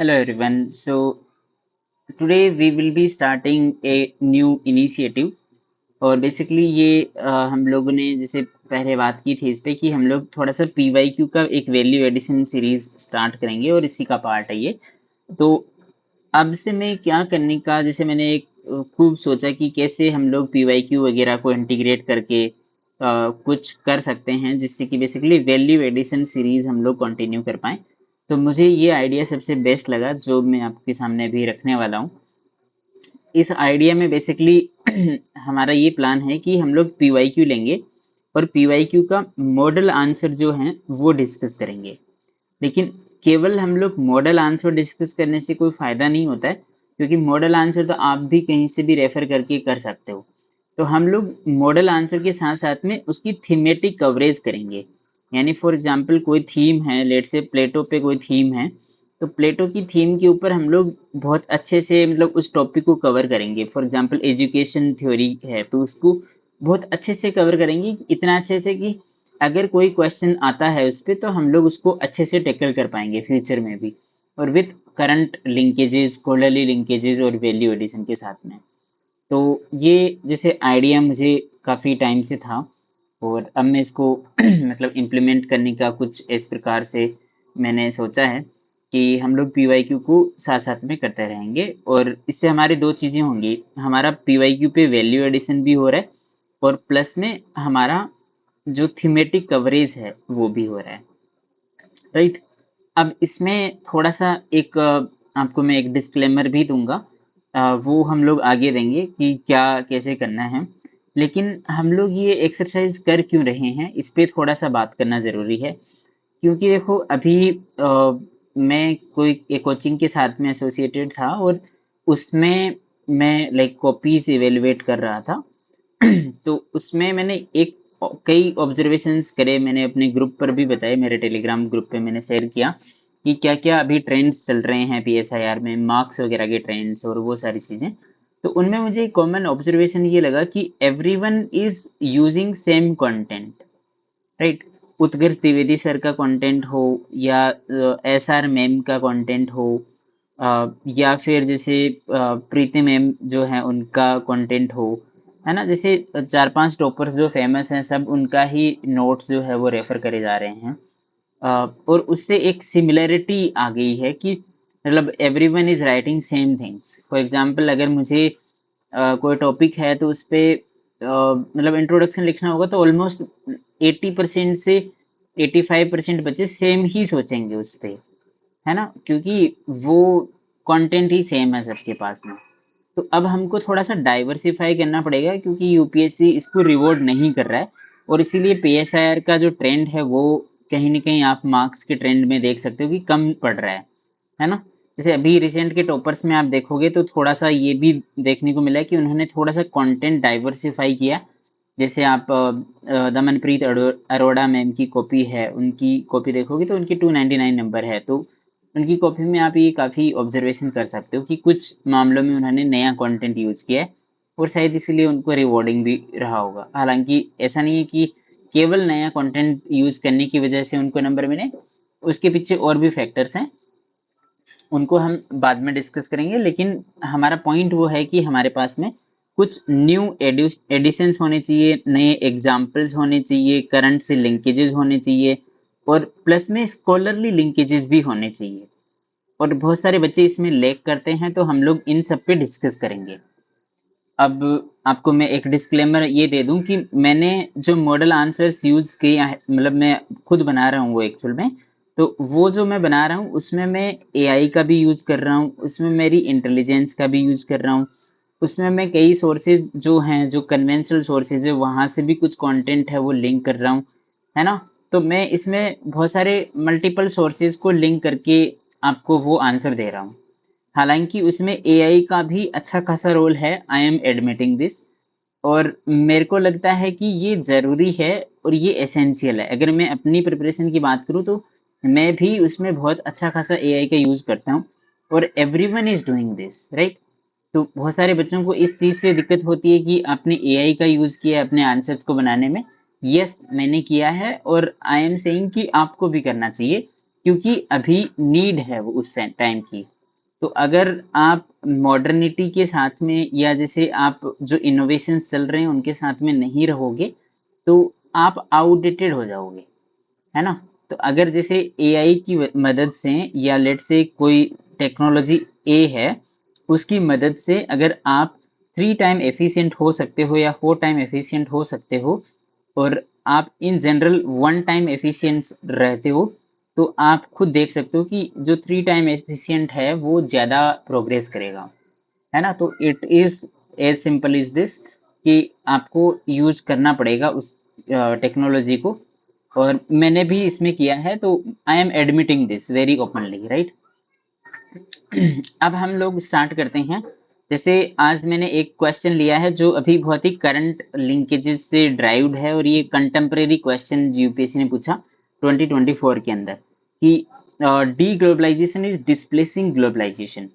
Hello everyone. So today we will be starting a new initiative और basically ये हम लोगों ने जैसे पहले बात की थी इस पे कि हम लोग थोड़ा सा PYQ का एक वैल्यू एडिशन सीरीज स्टार्ट करेंगे और इसी का पार्ट है ये। तो अब से मैं क्या करने का जैसे मैंने एक खूब सोचा कि कैसे हम लोग PYQ वगैरह को इंटीग्रेट करके कुछ कर सकते हैं जिससे कि बेसिकली वैल्यू एडिशन सीरीज हम लोग कंटिन्यू कर पाएं। तो मुझे ये आइडिया सबसे बेस्ट लगा जो मैं आपके सामने अभी रखने वाला हूँ। इस आइडिया में बेसिकली हमारा ये प्लान है कि हम लोग PYQ लेंगे और PYQ का मॉडल आंसर जो है वो डिस्कस करेंगे। लेकिन केवल हम लोग मॉडल आंसर डिस्कस करने से कोई फायदा नहीं होता है, क्योंकि मॉडल आंसर तो आप भी कहीं से भी रेफर करके कर सकते हो। तो हम लोग मॉडल आंसर के साथ साथ में उसकी थीमेटिक कवरेज करेंगे। यानी फॉर एग्जांपल कोई थीम है, लेट से प्लेटो पे कोई थीम है, तो प्लेटो की थीम के ऊपर हम लोग बहुत अच्छे से मतलब उस टॉपिक को कवर करेंगे। फॉर एग्जांपल एजुकेशन थ्योरी है तो उसको बहुत अच्छे से कवर करेंगे, इतना अच्छे से कि अगर कोई क्वेश्चन आता है उस पे तो हम लोग उसको अच्छे से टैकल कर पाएंगे फ्यूचर में भी, और with current linkages, scholarly linkages और वैल्यू एडिशन के साथ में। तो ये जैसे आइडिया मुझे काफ़ी टाइम से था और अब मैं इसको मतलब इम्प्लीमेंट करने का कुछ इस प्रकार से मैंने सोचा है कि हम लोग PYQ को साथ साथ में करते रहेंगे और इससे हमारी दो चीज़ें होंगी। हमारा PYQ पे वैल्यू एडिशन भी हो रहा है और प्लस में हमारा जो थीमेटिक कवरेज है वो भी हो रहा है, राइट। अब इसमें थोड़ा सा एक आपको मैं एक डिस्क्लेमर भी दूंगा, वो हम लोग आगे देंगे कि क्या कैसे करना है। लेकिन हम लोग ये एक्सरसाइज कर क्यों रहे हैं इस पे थोड़ा सा बात करना ज़रूरी है, क्योंकि देखो अभी मैं कोई एक कोचिंग के साथ में एसोसिएटेड था और उसमें मैं लाइक कॉपीज इवेलुएट कर रहा था। तो उसमें मैंने एक कई ऑब्जर्वेशंस करे, मैंने अपने ग्रुप पर भी बताए, मेरे टेलीग्राम ग्रुप पे मैंने शेयर किया कि क्या क्या अभी ट्रेंड्स चल रहे हैं PSIR में, मार्क्स वगैरह के ट्रेंड्स और वो सारी चीज़ें। तो उनमें मुझे एक कॉमन ऑब्जर्वेशन ये लगा कि everyone is using same content, right. Utkarsh Dwivedi sir का कंटेंट हो या SR मैम का कंटेंट हो, या फिर जैसे प्रीति मैम जो है उनका कंटेंट हो, है ना। जैसे चार पांच टॉपर्स जो फेमस हैं सब उनका ही नोट्स जो है वो रेफर करे जा रहे हैं। और उससे एक सिमिलरिटी आ गई है कि मतलब everyone is writing same things. For example अगर मुझे कोई टॉपिक है तो उस पे मतलब इंट्रोडक्शन लिखना होगा तो ऑलमोस्ट 80% से 85% बच्चे सेम ही सोचेंगे उस पे, है ना, क्योंकि वो कंटेंट ही सेम है सबके पास में। तो अब हमको थोड़ा सा डाइवर्सिफाई करना पड़ेगा क्योंकि यूपीएससी इसको रिवॉर्ड नहीं कर रहा है, और इसीलिए PSIR का जो ट्रेंड है वो कहीं ना कहीं आप मार्क्स के ट्रेंड में देख सकते हो कि कम पड़ रहा है ना। जैसे अभी रिसेंट के टॉपर्स में आप देखोगे तो थोड़ा सा ये भी देखने को मिला है कि उन्होंने थोड़ा सा कंटेंट डाइवर्सिफाई किया। जैसे आप दमनप्रीत अरोड़ा मैम की कॉपी है, उनकी कॉपी देखोगे तो उनकी 299 नंबर है। तो उनकी कॉपी में आप ये काफ़ी ऑब्जर्वेशन कर सकते हो कि कुछ मामलों में उन्होंने नया कंटेंट यूज किया है और शायद इसलिए उनको रिवॉर्डिंग भी रहा होगा। हालांकि ऐसा नहीं है कि केवल नया कंटेंट यूज करने की वजह से उनको नंबर मिले, उसके पीछे और भी फैक्टर्स हैं, उनको हम बाद में डिस्कस करेंगे। लेकिन हमारा पॉइंट वो है कि हमारे पास में कुछ न्यू एडिशंस होने चाहिए, नए एग्जाम्पल्स होने चाहिए, करंट से लिंकेजेस होने चाहिए और प्लस में स्कॉलरली लिंकेजेस भी होने चाहिए। और बहुत सारे बच्चे इसमें लैग करते हैं तो हम लोग इन सब पे डिस्कस करेंगे। अब आपको मैं एक डिस्क्लेमर ये दे दूं कि मैंने जो मॉडल आंसर्स यूज किया है, मतलब मैं खुद बना रहा हूँ वो एक्चुअल में, तो वो जो मैं बना रहा हूँ उसमें मैं AI का भी यूज कर रहा हूँ, उसमें मेरी इंटेलिजेंस का भी यूज कर रहा हूँ, उसमें मैं कई सोर्सेज जो हैं, जो कन्वेंशनल सोर्सेज है वहां से भी कुछ कंटेंट है वो लिंक कर रहा हूँ, है ना। तो मैं इसमें बहुत सारे मल्टीपल सोर्सेज को लिंक करके आपको वो आंसर दे रहा हूँ। हालांकि उसमें AI का भी अच्छा खासा रोल है, आई एम एडमिटिंग दिस, और मेरे को लगता है कि ये जरूरी है और ये एसेंशियल है। अगर मैं अपनी प्रिपरेशन की बात करूँ तो मैं भी उसमें बहुत अच्छा खासा AI का यूज करता हूँ और everyone is doing this, right. तो बहुत सारे बच्चों को इस चीज से दिक्कत होती है कि आपने AI का यूज किया है अपने आंसर्स को बनाने में। यस मैंने किया है और आई एम सेइंग कि आपको भी करना चाहिए, क्योंकि अभी नीड है वो उस टाइम की। तो अगर आप मॉडर्निटी के साथ में या जैसे आप जो इनोवेशंस चल रहे हैं उनके साथ में नहीं रहोगे तो आप आउटडेटेड हो जाओगे, है ना। तो अगर जैसे एआई की मदद से या लेट से कोई टेक्नोलॉजी ए है उसकी मदद से अगर आप 3 टाइम एफिशिएंट हो सकते हो या 4 टाइम एफिशिएंट हो सकते हो और आप इन जनरल 1 टाइम एफिशिएंट रहते हो तो आप खुद देख सकते हो कि जो 3 टाइम एफिशिएंट है वो ज़्यादा प्रोग्रेस करेगा, है ना। तो it is as simple is this कि आपको यूज करना पड़ेगा उस टेक्नोलॉजी को। और मैंने भी इसमें किया है तो I M admitting this very openly, right. अब हम लोग स्टार्ट करते हैं। जैसे आज मैंने एक क्वेश्चन लिया है जो अभी बहुत ही करंट लिंकेजेस से ड्राइव्ड है और ये कंटेम्प्रेरी क्वेश्चन यूपीएससी ने पूछा 2024 के अंदर कि D globalisation is displacing globalization.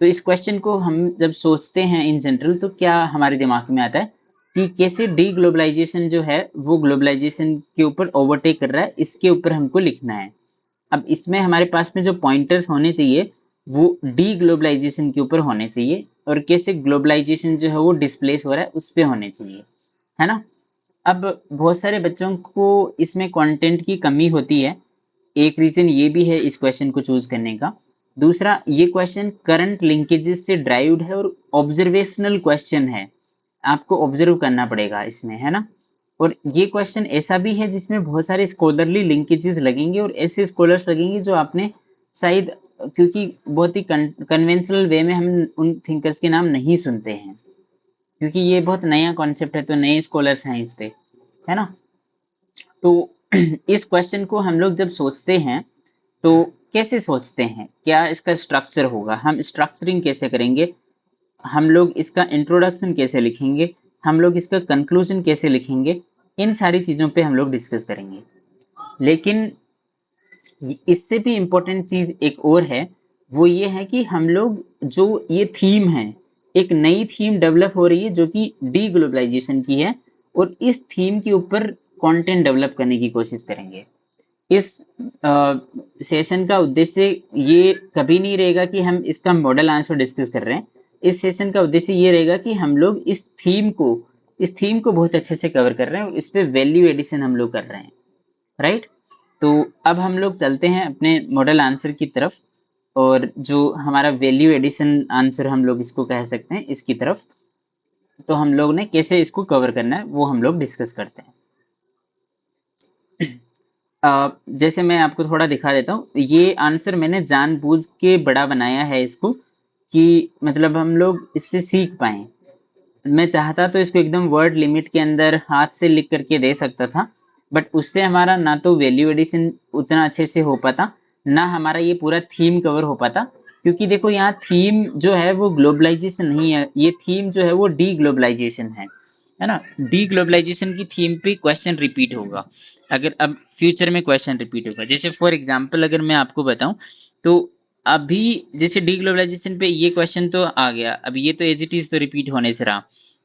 तो इस क्वेश्चन को हम जब सोचते हैं इन जनरल तो क्या हमारे दिमाग में आता है कि कैसे डी ग्लोबलाइजेशन जो है वो ग्लोबलाइजेशन के ऊपर ओवरटेक कर रहा है, इसके ऊपर हमको लिखना है। अब इसमें हमारे पास में जो पॉइंटर्स होने चाहिए वो डी ग्लोबलाइजेशन के ऊपर होने चाहिए और कैसे ग्लोबलाइजेशन जो है वो डिस्प्लेस हो रहा है उस पे होने चाहिए, है ना। अब बहुत सारे बच्चों को इसमें कंटेंट की कमी होती है, एक रीजन ये भी है इस क्वेश्चन को चूज करने का। दूसरा, ये क्वेश्चन करंट लिंकेजेस से ड्राइव्ड है और ऑब्जर्वेशनल क्वेश्चन है, आपको ऑब्जर्व करना पड़ेगा इसमें, है ना। और ये क्वेश्चन ऐसा भी है जिसमें बहुत सारे स्कॉलरली लिंकेजेस लगेंगे और ऐसे स्कॉलर्स लगेंगे जो आपने शायद, क्योंकि बहुत ही कन्वेंशनल वे में हम उन थिंकर्स के नाम नहीं सुनते हैं क्योंकि ये बहुत नया कॉन्सेप्ट है तो नए स्कॉलर्स हैं इस पे, है ना। तो इस क्वेश्चन को हम लोग जब सोचते हैं तो कैसे सोचते हैं, क्या इसका स्ट्रक्चर होगा, हम स्ट्रक्चरिंग कैसे करेंगे, हम लोग इसका इंट्रोडक्शन कैसे लिखेंगे, हम लोग इसका कंक्लूजन कैसे लिखेंगे, इन सारी चीजों पे हम लोग डिस्कस करेंगे। लेकिन इससे भी इम्पोर्टेंट चीज एक और है, वो ये है कि हम लोग जो ये थीम है, एक नई थीम डेवलप हो रही है जो कि डी ग्लोबलाइजेशन की है और इस थीम के ऊपर कंटेंट डेवलप करने की कोशिश करेंगे। इस सेशन का उद्देश्य ये कभी नहीं रहेगा कि हम इसका मॉडल आंसर डिस्कस कर रहे हैं। इस सेशन का उद्देश्य ये रहेगा कि हम लोग इस थीम को बहुत अच्छे से कवर कर रहे हैं और इस पे वैल्यू एडिशन हम लोग कर रहे हैं, राइट। तो अब हम लोग चलते हैं अपने मॉडल आंसर की तरफ और जो हमारा वैल्यू एडिशन आंसर हम लोग इसको कह सकते हैं इसकी तरफ। तो हम लोग ने कैसे इसको कवर करना है वो हम लोग डिस्कस करते हैं। जैसे मैं आपको थोड़ा दिखा देता हूँ, ये आंसर मैंने जानबूझ के बड़ा बनाया है इसको कि मतलब हम लोग इससे सीख पाए। मैं चाहता तो इसको एकदम वर्ड लिमिट के अंदर हाथ से लिख करके दे सकता था, बट उससे हमारा ना तो वैल्यू एडिशन उतना अच्छे से हो पाता, ना हमारा ये पूरा थीम कवर हो पाता। क्योंकि देखो यहाँ थीम जो है वो ग्लोबलाइजेशन नहीं है, ये थीम जो है वो डी ग्लोबलाइजेशन है ना। डी ग्लोबलाइजेशन की थीम पे क्वेश्चन रिपीट होगा, अगर अब फ्यूचर में क्वेश्चन रिपीट होगा। जैसे फॉर एग्जांपल अगर मैं आपको बताऊं तो अभी जैसे डी ग्लोबलाइजेशन पे ये क्वेश्चन तो आ गया, अब ये तो एज इट इज तो रिपीट होने से रहा।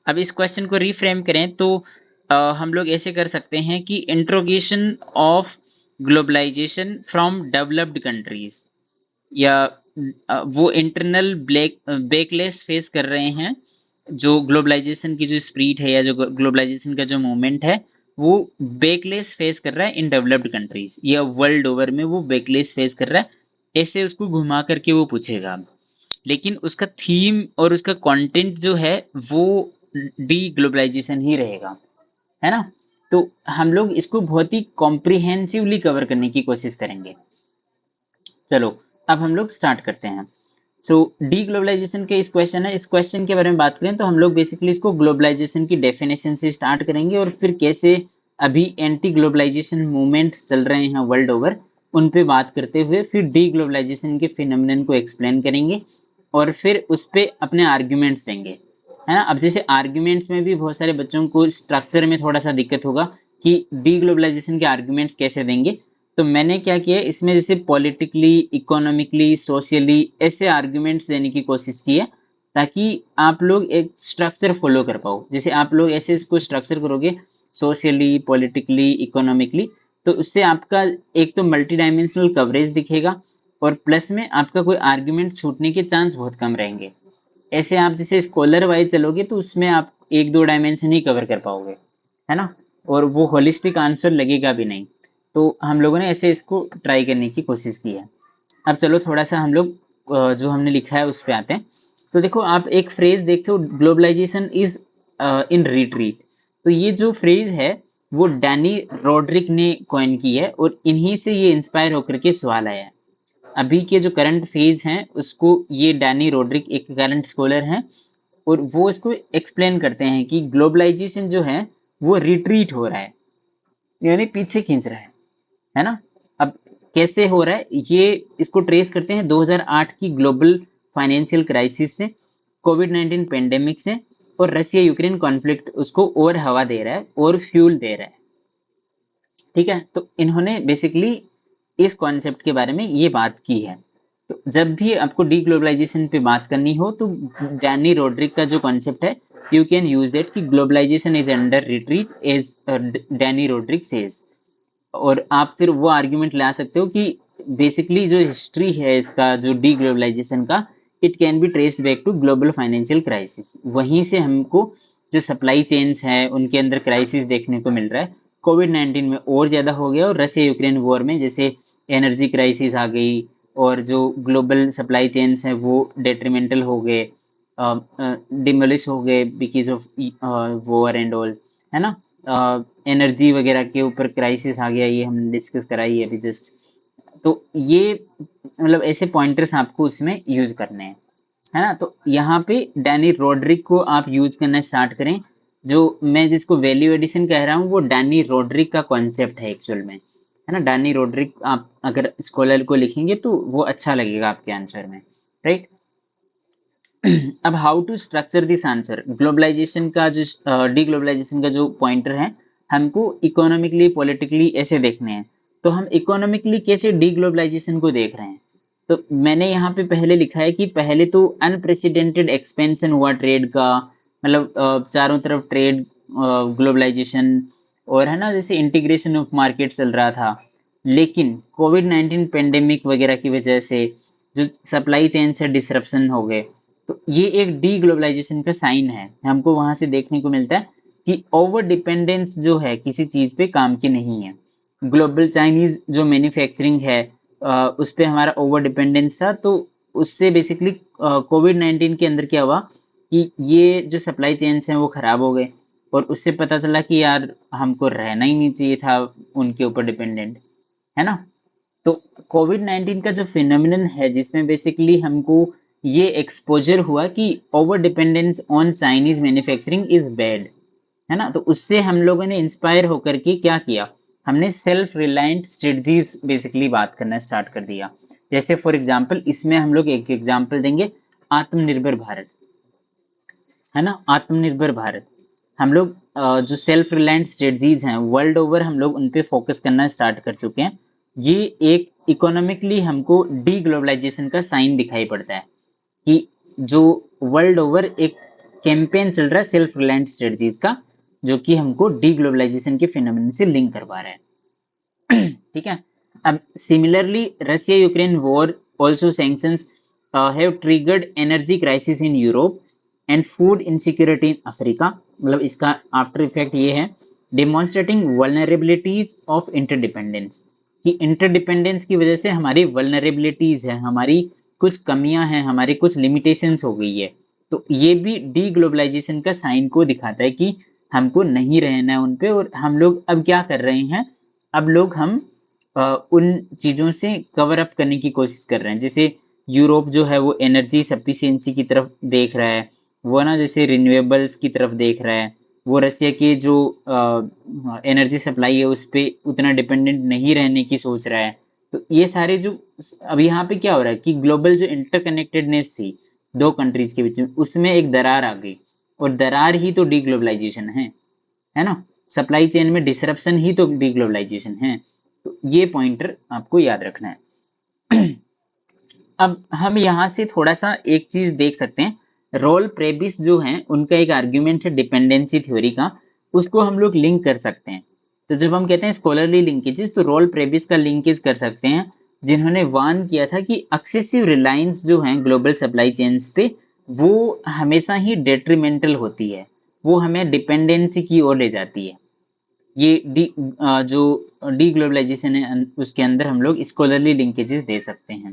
अब इस क्वेश्चन को रिफ्रेम करें तो हम लोग ऐसे कर सकते हैं कि interrogation of globalization from developed countries, या वो इंटरनल बैकलेस फेस कर रहे हैं, जो ग्लोबलाइजेशन की जो स्प्रीड है या जो ग्लोबलाइजेशन का जो मूवमेंट है वो बैकलेस फेस कर रहा है इन डेवलप्ड कंट्रीज या वर्ल्ड ओवर में वो बैकलेस फेस कर रहा है, ऐसे उसको घुमा करके वो पूछेगा। लेकिन उसका थीम और उसका कंटेंट जो है वो डी ग्लोबलाइजेशन ही रहेगा, है ना। तो हम लोग इसको बहुत ही कॉम्प्रिहेंसिवली कवर करने की कोशिश करेंगे। चलो अब हम लोग स्टार्ट करते हैं। सो डी ग्लोबलाइजेशन के इस क्वेश्चन है, इस क्वेश्चन के बारे में बात करें तो हम लोग बेसिकली इसको ग्लोबलाइजेशन की डेफिनेशन से स्टार्ट करेंगे और फिर कैसे अभी एंटी ग्लोबलाइजेशन मूवमेंट्स चल रहे हैं वर्ल्ड ओवर, उन पे बात करते हुए फिर डी ग्लोबलाइजेशन के फिनोमेनन को एक्सप्लेन करेंगे और फिर उस पे अपने आर्ग्यूमेंट्स देंगे, है ना। अब जैसे आर्ग्यूमेंट्स में भी बहुत सारे बच्चों को स्ट्रक्चर में थोड़ा सा दिक्कत होगा कि डी ग्लोबलाइजेशन के आर्ग्यूमेंट्स कैसे देंगे। तो मैंने क्या किया इसमें, जैसे पॉलिटिकली, इकोनॉमिकली, सोशली ऐसे आर्ग्यूमेंट्स देने की कोशिश की है ताकि आप लोग एक स्ट्रक्चर फॉलो कर पाओ। जैसे आप लोग ऐसे इसको स्ट्रक्चर करोगे सोशली, पॉलिटिकली, इकोनॉमिकली, तो उससे आपका एक तो मल्टी डायमेंशनल कवरेज दिखेगा, और प्लस में आपका कोई आर्ग्यूमेंट छूटने के चांस बहुत कम रहेंगे। ऐसे आप जैसे स्कॉलर वाइज चलोगे तो उसमें आप एक दो डायमेंशन ही कवर कर पाओगे, है ना, और वो होलिस्टिक आंसर लगेगा भी नहीं। तो हम लोगों ने ऐसे इसको ट्राई करने की कोशिश की है। अब चलो थोड़ा सा हम लोग जो हमने लिखा है उस पे आते हैं। तो देखो आप एक फ्रेज देखते हो, ग्लोबलाइजेशन इज इन रिट्रीट। तो ये जो फ्रेज है वो डैनी रोड्रिक ने कॉइन की है, और इन्हीं से ये इंस्पायर होकर के सवाल आया है। अभी के जो करंट फेज हैं उसको ये डैनी रोड्रिक एक करंट स्कॉलर हैं, और वो इसको एक्सप्लेन करते हैं कि ग्लोबलाइजेशन जो है वो रिट्रीट हो रहा है, यानी पीछे खींच रहा है ना। अब कैसे हो रहा है ये इसको ट्रेस करते हैं 2008 की ग्लोबल फाइनेंशियल क्राइसिस से, कोविड 19 पेंडेमिक से, और रशिया यूक्रेन कॉन्फ्लिक्ट उसको और हवा दे रहा है और फ्यूल दे रहा है। ठीक है, तो इन्होंने बेसिकली इस कॉन्सेप्ट के बारे में ये बात की है। तो जब भी आपको डीग्लोबलाइजेशन पे बात करनी हो तो डैनी रोड्रिक का जो कॉन्सेप्ट है, यू कैन यूज दैट कि globalization is under retreat as Dani Rodrik says. और आप फिर वो आर्ग्यूमेंट ला सकते हो कि बेसिकली जो हिस्ट्री है इसका जो डीग्लोबलाइजेशन का, it can be traced back to global financial crisis. वहीं से हमको जो सप्लाई चेन्स है उनके अंदर क्राइसिस देखने को मिल रहा है। कोविड 19 में और ज्यादा हो गया, और रशिया यूक्रेन वॉर में जैसे एनर्जी क्राइसिस आ गई, और जो ग्लोबल सप्लाई चेन्स हैं वो डेट्रीमेंटल हो गए, डिमोलिश हो गए because of war and all, है ना। एनर्जी वगैरह के ऊपर क्राइसिस आ गया, ये हमने डिस्कस कराई है अभी जस्ट। तो ये मतलब ऐसे पॉइंटर्स आपको उसमें यूज करने हैं, है ना। तो यहाँ पे डैनी रोड्रिक को आप यूज करना स्टार्ट करें। जो मैं जिसको वैल्यू एडिशन कह रहा हूँ वो डैनी रोड्रिक का कॉन्सेप्ट है एक्चुअल में, है ना। डैनी रोड्रिक आप अगर स्कॉलर को लिखेंगे तो वो अच्छा लगेगा आपके आंसर में, राइट। अब how to structure this answer, globalization का जो डीग्लोबलाइजेशन का जो पॉइंटर है, हमको इकोनॉमिकली पॉलिटिकली ऐसे देखने हैं। तो हम इकोनॉमिकली कैसे डीग्लोबलाइजेशन को देख रहे हैं, तो मैंने यहाँ पे पहले लिखा है कि पहले तो अनप्रेसिडेंटेड एक्सपेंशन हुआ ट्रेड का, मतलब चारों तरफ ट्रेड ग्लोबलाइजेशन, और है ना जैसे इंटीग्रेशन ऑफ मार्केट चल रहा था। लेकिन कोविड 19 पेंडेमिक वगैरह की वजह से जो सप्लाई चेन से डिसरप्शन हो गए, तो ये एक डी ग्लोबलाइजेशन का साइन है। हमको वहां से देखने को मिलता है कि ओवर डिपेंडेंस जो है किसी चीज पे काम की नहीं है। ग्लोबल चाइनीज जो मैन्युफैक्चरिंग है उस पे हमारा ओवर डिपेंडेंस था, तो उससे बेसिकली कोविड 19 के अंदर क्या हुआ कि ये जो सप्लाई चेन्स हैं वो खराब हो गए, और उससे पता चला कि यार हमको रहना ही नहीं चाहिए था उनके ऊपर डिपेंडेंट, है ना। तो कोविड 19 का जो फिनोमिनन है जिसमें बेसिकली हमको ये एक्सपोजर हुआ कि over dependence on Chinese manufacturing is bad, है ना। तो उससे हम लोगों ने इंस्पायर होकर के क्या किया, हमने सेल्फ रिलायंट स्ट्रेटजीज बेसिकली बात करना स्टार्ट कर दिया। जैसे फॉर एग्जांपल इसमें हम लोग एक एग्जांपल देंगे, आत्मनिर्भर भारत, है ना। आत्मनिर्भर भारत हम लोग जो सेल्फ रिलायंट स्ट्रेटजीज हैं वर्ल्ड ओवर हम लोग उन पे फोकस करना स्टार्ट कर चुके हैं। ये एक इकोनॉमिकली हमको डी ग्लोबलाइजेशन का साइन दिखाई पड़ता है कि जो वर्ल्ड ओवर एक कैंपेन चल रहा है सेल्फ रिलायंट स्ट्रेटजीज का, जो कि हमको डी ग्लोबलाइजेशन के फिनोमिनन से लिंक करवा रहा है। ठीक है। अब similarly Russia Ukraine war also sanctions have triggered energy crisis in Europe and food insecurity in Africa. मतलब इसका आफ्टर इफेक्ट ये है, डेमोन्स्ट्रेटिंग वल्नरेबिलिटीज ऑफ इंटरडिपेंडेंस, कि इंटरडिपेंडेंस की वजह से हमारी वल्नरेबिलिटीज है, हमारी कुछ कमियां हैं, हमारी कुछ लिमिटेशंस हो गई है। तो ये भी डी ग्लोबलाइजेशन का साइन को दिखाता है कि हमको नहीं रहना है उन पे, और हम लोग अब क्या कर रहे हैं, अब लोग हम उन चीजों से कवर अप करने की कोशिश कर रहे हैं। जैसे यूरोप जो है वो एनर्जी सफिशिएंसी की तरफ देख रहा है, वो ना जैसे रिन्यूएबल्स की तरफ देख रहा है, वो रशिया की जो एनर्जी सप्लाई है उस पे उतना डिपेंडेंट नहीं रहने की सोच रहा है। तो ये सारे जो अब यहाँ पे क्या हो रहा है कि ग्लोबल जो इंटरकनेक्टेडनेस थी दो कंट्रीज के बीच में, उसमें एक दरार आ गई, और दरार ही तो डीग्लोबलाइजेशन है ना। सप्लाई चेन में डिसरप्शन ही तो डीग्लोबलाइजेशन है। तो ये पॉइंटर आपको याद रखना है। अब हम यहाँ से थोड़ा सा एक चीज देख सकते हैं, रोल प्रेबिस जो है उनका एक आर्ग्यूमेंट है डिपेंडेंसी थ्योरी का, उसको हम लोग लिंक कर सकते हैं। तो जब हम कहते हैं स्कॉलरली लिंकेजेस, तो रॉल प्रेबिस का लिंकेज कर सकते हैं, जिन्होंने वार्न किया था कि एक्सेसिव रिलायंस जो है ग्लोबल सप्लाई चेन्स पे, वो हमेशा ही डेट्रीमेंटल होती है, वो हमें डिपेंडेंसी की ओर ले जाती है। ये जो डी ग्लोबलाइजेशन है उसके अंदर हम लोग स्कॉलरली लिंकेजेस दे सकते हैं,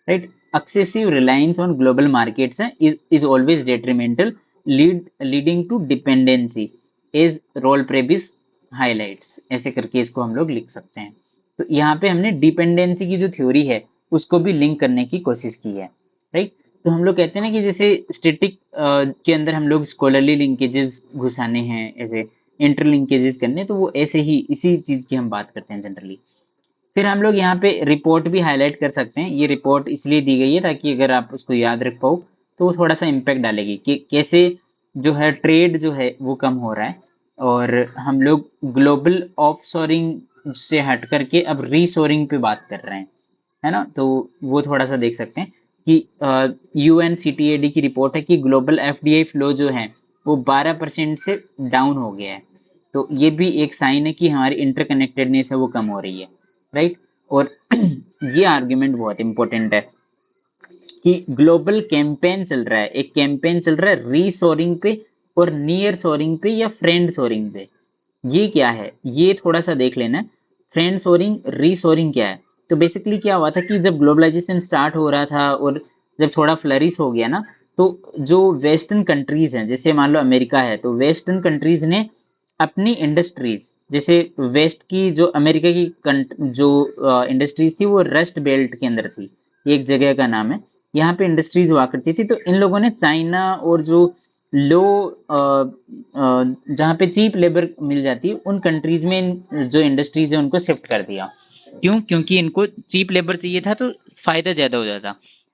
right. Excessive reliance on global markets है is always detrimental, leading to dependency, is role Prebisch highlights, ऐसे करके इसको हम लोग लिख सकते हैं। तो यहाँ पे हमने डिपेंडेंसी की जो थ्योरी है उसको भी लिंक करने की कोशिश की है, राइट। तो हम लोग कहते हैं ना कि जैसे स्टैटिक के अंदर हम लोग स्कॉलरली लिंकेजेस घुसाने हैं, ऐसे इंटरलिंकेजेस करने, तो वो ऐसे ही इसी चीज की हम बात करते हैं जनरली। फिर हम लोग यहाँ पे रिपोर्ट भी हाईलाइट कर सकते हैं। ये रिपोर्ट इसलिए दी गई है ताकि अगर आप उसको याद रख पाओ तो वो थोड़ा सा इम्पैक्ट डालेगी कि कैसे जो है ट्रेड जो है वो कम हो रहा है, और हम लोग ग्लोबल ऑफशोरिंग से हट करके अब रीशोरिंग पे बात कर रहे हैं, है ना। तो वो थोड़ा सा देख सकते हैं कि UNCTAD की रिपोर्ट है कि ग्लोबल FDI फ्लो जो है वो 12% से डाउन हो गया है। तो ये भी एक साइन है कि हमारी इंटरकनेक्टेडनेस है वो कम हो रही है, राइट। और ये आर्ग्यूमेंट बहुत इंपॉर्टेंट है कि ग्लोबल कैंपेन चल रहा है, एक कैंपेन चल रहा है रीशोरिंग पे और नियर शोरिंग पे या फ्रेंड शोरिंग पे। ये क्या है, ये थोड़ा सा देख लेना। फ्रेंड शोरिंग रीशोरिंग क्या है? तो बेसिकली क्या हुआ था कि जब ग्लोबलाइजेशन स्टार्ट हो रहा था और जब थोड़ा फ्लरिश हो गया ना, तो जो वेस्टर्न कंट्रीज हैं, जैसे मान लो अमेरिका है, तो वेस्टर्न कंट्रीज ने अपनी इंडस्ट्रीज, जैसे वेस्ट की जो अमेरिका की जो इंडस्ट्रीज थी वो रस्ट बेल्ट के अंदर थी, एक जगह का नाम है, यहाँ पे इंडस्ट्रीज हुआ करती थी। तो इन लोगों ने चाइना और जो लो जहाँ पे चीप लेबर मिल जाती है उन कंट्रीज में जो इंडस्ट्रीज है उनको शिफ्ट कर दिया। क्यों? क्योंकि इनको चीप लेबर चाहिए था, तो फायदा ज्यादा हो जाता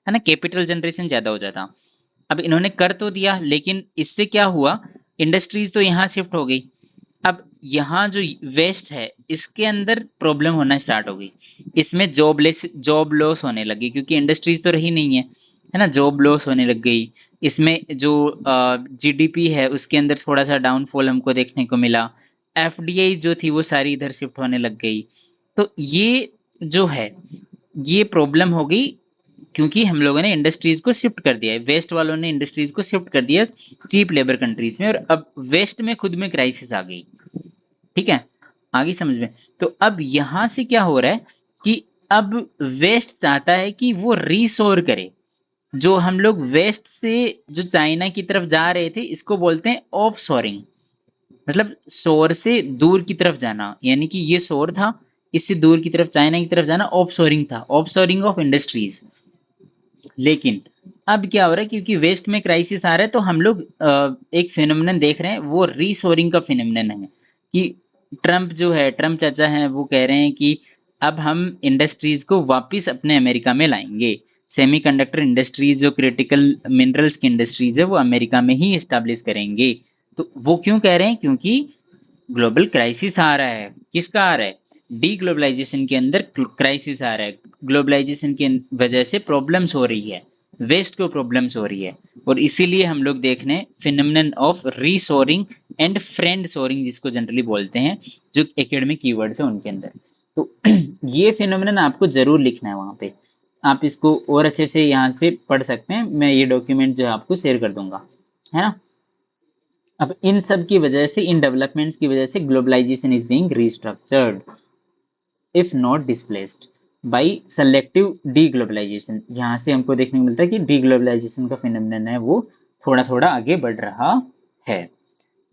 है ना, कैपिटल जनरेशन ज्यादा हो जाता। अब इन्होंने कर तो दिया, लेकिन इससे क्या हुआ, इंडस्ट्रीज तो यहाँ शिफ्ट हो गई। अब यहाँ जो वेस्ट है इसके अंदर प्रॉब्लम होना स्टार्ट हो गई, इसमें जॉब लॉस होने लगी, क्योंकि इंडस्ट्रीज तो रही नहीं है ना, जॉब लॉस होने लग गई। इसमें जो GDP है उसके अंदर थोड़ा सा डाउनफॉल हमको देखने को मिला। FDI जो थी वो सारी इधर शिफ्ट होने लग गई। तो ये जो है ये प्रॉब्लम हो गई, क्योंकि हम लोगों ने इंडस्ट्रीज को शिफ्ट कर दिया है, वेस्ट वालों ने इंडस्ट्रीज को शिफ्ट कर दिया चीप लेबर कंट्रीज में, और अब वेस्ट में खुद में क्राइसिस आ गई। ठीक है, आगे समझ में। तो अब यहां से क्या हो रहा है कि अब वेस्ट चाहता है कि वो रीशोर करे। जो हम लोग वेस्ट से जो चाइना की तरफ जा रहे थे इसको बोलते हैं ऑफ शोरिंग, मतलब शोर से दूर की तरफ जाना, यानी कि ये शोर था, इससे दूर की तरफ चाइना की तरफ जाना ऑफ शोरिंग था, ऑफ शोरिंग ऑफ इंडस्ट्रीज। लेकिन अब क्या हो रहा है, क्योंकि वेस्ट में क्राइसिस आ रहा है, तो हम लोग एक फिनोमिनन देख रहे हैं, वो रीशोरिंग का फिनोमिनन है कि ट्रम्प जो है, ट्रम्प चाचा हैं, वो कह रहे हैं कि अब हम इंडस्ट्रीज को वापस अपने अमेरिका में लाएंगे। सेमीकंडक्टर इंडस्ट्रीज, जो क्रिटिकल मिनरल्स की इंडस्ट्रीज है, वो अमेरिका में ही एस्टेब्लिश करेंगे। तो वो क्यों कह रहे हैं? क्योंकि ग्लोबल क्राइसिस आ रहा है। किसका आ रहा है? डी ग्लोबलाइजेशन के अंदर क्राइसिस आ रहा है, ग्लोबलाइजेशन की वजह से प्रॉब्लम्स हो रही है, वेस्ट को प्रॉब्लम्स हो रही है, और इसीलिए हम लोग देख रहे हैं phenomenon of reshoring and friend shoring, जिसको जनरली बोलते हैं, जो एकेडमिक कीवर्ड्स है उनके अंदर। तो ये फिनोमिनन आपको जरूर लिखना है वहां पे, आप इसको और अच्छे से यहाँ से पढ़ सकते हैं, मैं ये डॉक्यूमेंट जो है आपको शेयर कर दूंगा, है ना। अब इन सब की वजह से, इन डेवलपमेंट्स की वजह से globalisation is being restructured if not displaced by selective deglobalisation. यहाँ से हमको देखने को मिलता है कि डीग्लोबलाइजेशन का फिनोमेनन है वो थोड़ा थोड़ा आगे बढ़ रहा है।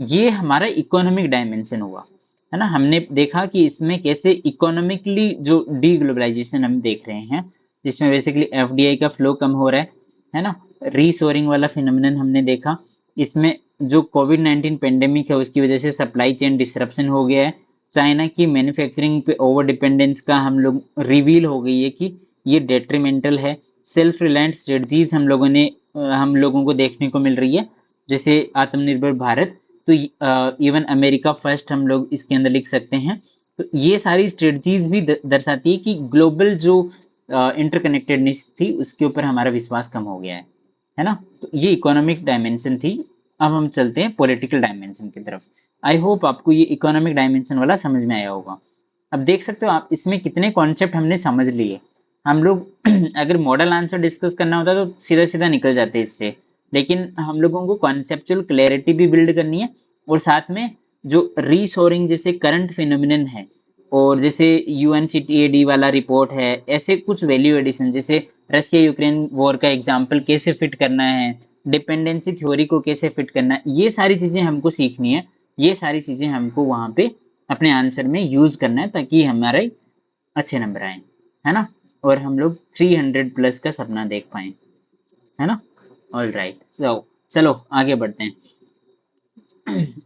ये हमारा इकोनॉमिक डायमेंशन हुआ, है ना। हमने देखा कि इसमें कैसे इकोनॉमिकली जो डीग्लोबलाइजेशन हम देख रहे हैं, जिसमें बेसिकली FDI का फ्लो कम हो रहा है ना। रीशोरिंग वाला फिनोमिनन हमने देखा, इसमें जो कोविड-19 पेंडेमिक है उसकी वजह से सप्लाई चेन डिसरप्शन हो गया है, चाइना की मैन्युफैक्चरिंग पे ओवर डिपेंडेंस का हम लोग रिवील हो गई है कि ये डेट्रीमेंटल है। सेल्फ रिलायंट स्ट्रेटजीज हम लोगों को देखने को मिल रही है, जैसे आत्मनिर्भर भारत। तो इवन अमेरिका फर्स्ट हम लोग इसके अंदर लिख सकते हैं। तो ये सारी स्ट्रेटजीज भी दर्शाती है कि ग्लोबल जो इंटरकनेक्टेडनेस थी उसके ऊपर हमारा विश्वास कम हो गया है ना। तो ये इकोनॉमिक डायमेंशन थी। अब हम चलते हैं पॉलिटिकल डायमेंशन की तरफ। आई होप आपको ये इकोनॉमिक डायमेंशन वाला समझ में आया होगा। अब देख सकते हो आप इसमें कितने कॉन्सेप्ट हमने समझ लिए। हम लोग अगर मॉडल आंसर डिस्कस करना होता तो सीधा सीधा निकल जाते इससे, लेकिन हम लोगों को कॉन्सेप्चुअल क्लैरिटी भी बिल्ड करनी है, और साथ में जो रीशोरिंग जैसे करंट फिनोमिनन है, और जैसे यूएनसीटीएडी वाला रिपोर्ट है, ऐसे कुछ वैल्यू एडिशन जैसे रशिया यूक्रेन वॉर का एग्जाम्पल कैसे फिट करना है, डिपेंडेंसी थ्योरी को कैसे फिट करना है, ये सारी चीजें हमको सीखनी है। ये सारी चीजें हमको वहां पे अपने आंसर में यूज करना है ताकि हमारे अच्छे नंबर आए, है ना, और हम लोग 300 प्लस का सपना देख पाए, है ना। ऑल राइट, चलो आगे बढ़ते हैं।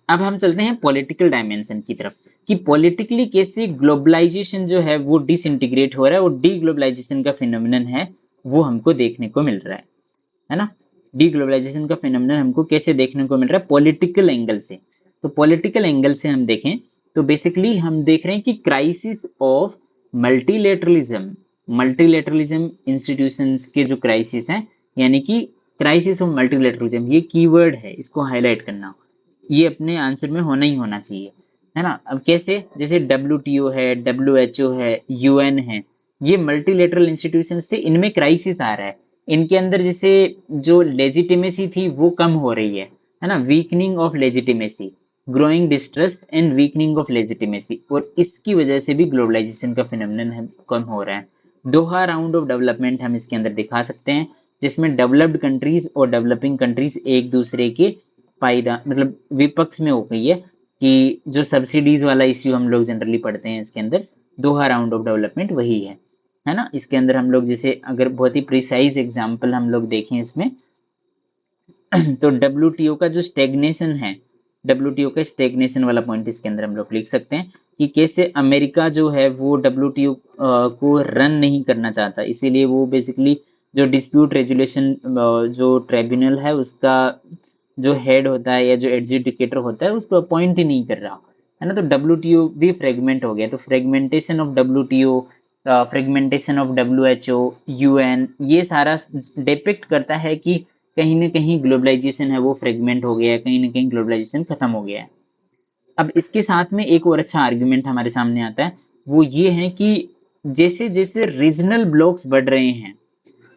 अब हम चलते हैं पॉलिटिकल डायमेंशन की तरफ, कि पॉलिटिकली कैसे ग्लोबलाइजेशन जो है वो डिसइंटीग्रेट हो रहा है, और डी ग्लोबलाइजेशन का फिनोमिनन है वो हमको देखने को मिल रहा है ना। डी ग्लोबलाइजेशन का फिनोमिनन हमको कैसे देखने को मिल रहा है, पॉलिटिकल एंगल से। तो पॉलिटिकल एंगल से हम देखें तो बेसिकली हम देख रहे हैं कि crisis of multilateralism, multilateralism institutions के जो क्राइसिस हैं, यानी कि क्राइसिस ऑफ मल्टीलेटरलिज्म, ये कीवर्ड है, इसको हाईलाइट करना, ये अपने आंसर में होना ही होना चाहिए, है ना। अब कैसे, जैसे डब्ल्यूटीओ है, डब्ल्यूएचओ है, यूएन है, ये मल्टीलेटरल इंस्टीट्यूशंस थे, इनमें क्राइसिस आ रहा है। इनके अंदर जैसे जो लेजिटिमेसी थी वो कम हो रही है ना, weakening of legitimacy, growing distrust and weakening of legitimacy, और इसकी वजह से भी ग्लोबलाइजेशन का फिनोमिनन कम हो रहा है। दोहा राउंड ऑफ डेवलपमेंट हम इसके अंदर दिखा सकते हैं, जिसमें डेवलप्ड कंट्रीज और डेवलपिंग कंट्रीज एक दूसरे के फायदा मतलब विपक्ष में हो गई है, कि जो सब्सिडीज वाला इश्यू हम लोग जनरली पढ़ते हैं इसके अंदर, दोहा राउंड ऑफ डेवलपमेंट वही है ना। इसके अंदर हम लोग जैसे अगर बहुत ही प्रिसाइज एग्जांपल हम लोग देखें इसमें, तो डब्ल्यूटीओ का जो स्टेग्नेशन है, डब्ल्यूटीओ का स्टेग्नेशन वाला पॉइंट इसके अंदर हम लोग लिख सकते हैं, कि कैसे अमेरिका जो है वो डब्ल्यूटीओ को रन नहीं करना चाहता, इसीलिए वो बेसिकली जो डिस्प्यूट रेजुलेशन जो ट्राइब्यूनल है उसका जो हेड होता है या जो एडजुडिकेटर होता है उसको अपॉइंट ही नहीं कर रहा, है ना। तो डब्ल्यूटीओ भी फ्रेगमेंट हो गया, तो fragmentation of WTO, fragmentation of WHO, UN, ये सारा डिपिक्ट करता है कि कहीं ना कहीं ग्लोबलाइजेशन है वो फ्रेगमेंट हो गया है, कहीं ना कहीं ग्लोबलाइजेशन खत्म हो गया है। अब इसके साथ में एक और अच्छा आर्गुमेंट हमारे सामने आता है, वो ये है कि जैसे जैसे रीजनल ब्लॉक्स बढ़ रहे हैं,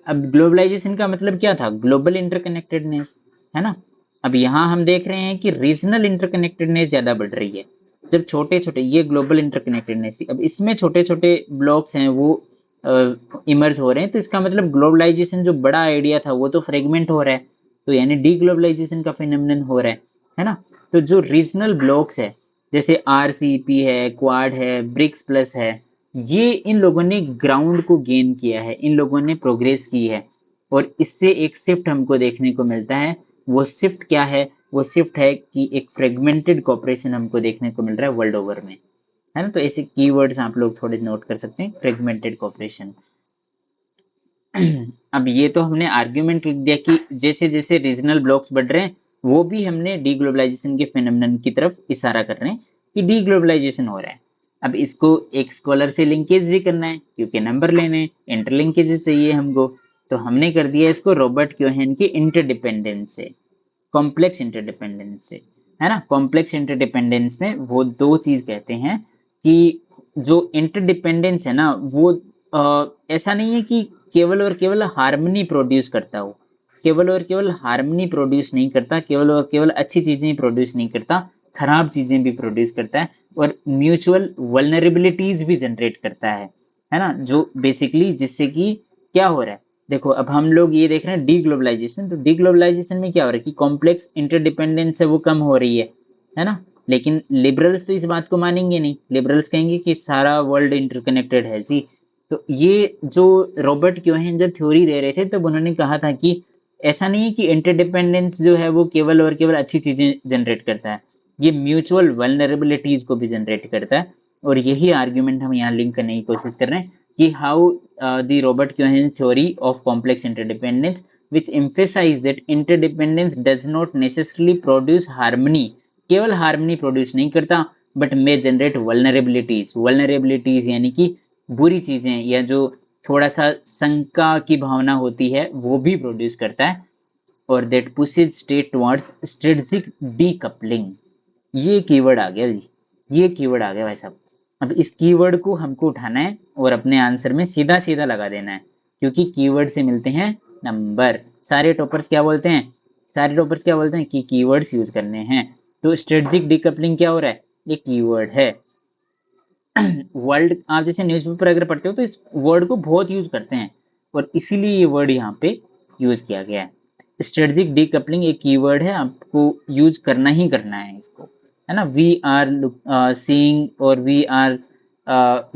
अब ग्लोबलाइजेशन का मतलब क्या था, ग्लोबल इंटरकनेक्टेडनेस, है ना। अब यहाँ हम देख रहे हैं कि रीजनल इंटरकनेक्टेडनेस ज्यादा बढ़ रही है, जब छोटे छोटे ये ग्लोबल इंटरकनेक्टेडनेस, अब इसमें छोटे छोटे ब्लॉक्स हैं वो इमर्ज हो रहे हैं, तो इसका मतलब ग्लोबलाइजेशन जो बड़ा आइडिया था वो तो फ्रेगमेंट हो रहा है, तो यानी डी ग्लोबलाइजेशन का फिनोमिनन हो रहा है ना। तो जो रीजनल ब्लॉक्स है, जैसे आरसीपी है, क्वाड है, ब्रिक्स प्लस है, ये इन लोगों ने ग्राउंड को गेन किया है, इन लोगों ने प्रोग्रेस की है, और इससे एक शिफ्ट हमको देखने को मिलता है। वो शिफ्ट क्या है, वो शिफ्ट है कि एक फ्रेगमेंटेड कॉपरेशन हमको देखने को मिल रहा है वर्ल्ड ओवर में, है ना। तो ऐसे कीवर्ड्स आप लोग थोड़े नोट कर सकते हैं, फ्रेगमेंटेड कॉपरेशन। अब ये तो हमने आर्ग्यूमेंट लिख दिया कि जैसे जैसे रीजनल ब्लॉक्स बढ़ रहे हैं, वो भी हमने डी ग्लोबलाइजेशन के फिनोमिनन की तरफ इशारा कर रहे हैं कि डी ग्लोबलाइजेशन हो रहा है। अब इसको एक स्कॉलर से लिंकेज भी करना है, क्योंकि नंबर लेने इंटरलिंकेज चाहिए हमको, तो हमने कर दिया इसको रॉबर्ट क्योहेन के इंटरडिपेंडेंस से, कॉम्प्लेक्स इंटरडिपेंडेंस से, है ना। कॉम्प्लेक्स इंटरडिपेंडेंस में वो दो चीज कहते हैं कि जो इंटरडिपेंडेंस है ना वो ऐसा नहीं है कि केवल और केवल हार्मनी प्रोड्यूस करता हो, केवल और केवल हार्मनी प्रोड्यूस नहीं करता, केवल और केवल अच्छी चीजें ही प्रोड्यूस नहीं करता, खराब चीजें भी प्रोड्यूस करता है, और म्यूचुअल वल्नरेबिलिटीज भी जनरेट करता है ना। जो बेसिकली जिससे कि क्या हो रहा है, देखो अब हम लोग ये देख रहे हैं डी ग्लोबलाइजेशन, तो डी ग्लोबलाइजेशन में क्या हो रहा है कि कॉम्प्लेक्स इंटरडिपेंडेंस है वो कम हो रही है ना। लेकिन लिबरल्स तो इस बात को मानेंगे नहीं, लिबरल्स कहेंगे कि सारा वर्ल्ड इंटरकनेक्टेड है जी। तो ये जो रॉबर्ट क्योहेन जब थ्योरी दे रहे थे तब उन्होंने कहा था कि ऐसा नहीं है कि इंटरडिपेंडेंस जो है वो केवल और केवल अच्छी चीजें जनरेट करता है, ये म्यूचुअल वल्नरेबिलिटीज को भी जनरेट करता है। और यही आर्ग्यूमेंट हम यहाँ लिंक करने की कोशिश कर रहे हैं कि how the Robert Keohane theory of complex interdependence which emphasize that interdependence does not necessarily produce harmony, केवल हार्मनी प्रोड्यूस नहीं करता, but may generate vulnerabilities, vulnerabilities यानी कि बुरी चीजें या जो थोड़ा सा शंका की भावना होती है वो भी प्रोड्यूस करता है, और that pushes state towards strategic decoupling, ये कीवर्ड आ गया जी, ये कीवर्ड आ गया भाई साहब। अब इस कीवर्ड को हमको उठाना है और अपने आंसर में सीधा सीधा लगा देना है, क्योंकि कीवर्ड से मिलते हैं नंबर। सारे टॉपर्स क्या बोलते हैं, सारे टॉपर्स क्या बोलते हैं कि कीवर्ड्स यूज करने हैं। तो स्ट्रेटजिक डिकपलिंग क्या हो रहा है, ये कीवर्ड है। वर्ल्ड, आप जैसे न्यूज़पेपर अगर पढ़ते हो तो इस वर्ड को बहुत यूज करते हैं, और इसीलिए ये वर्ड यहाँ पे यूज किया गया है। स्ट्रेटजिक डीकपलिंग एक कीवर्ड है, आपको यूज करना ही करना है इसको, है ना। वी आर सीइंग और we are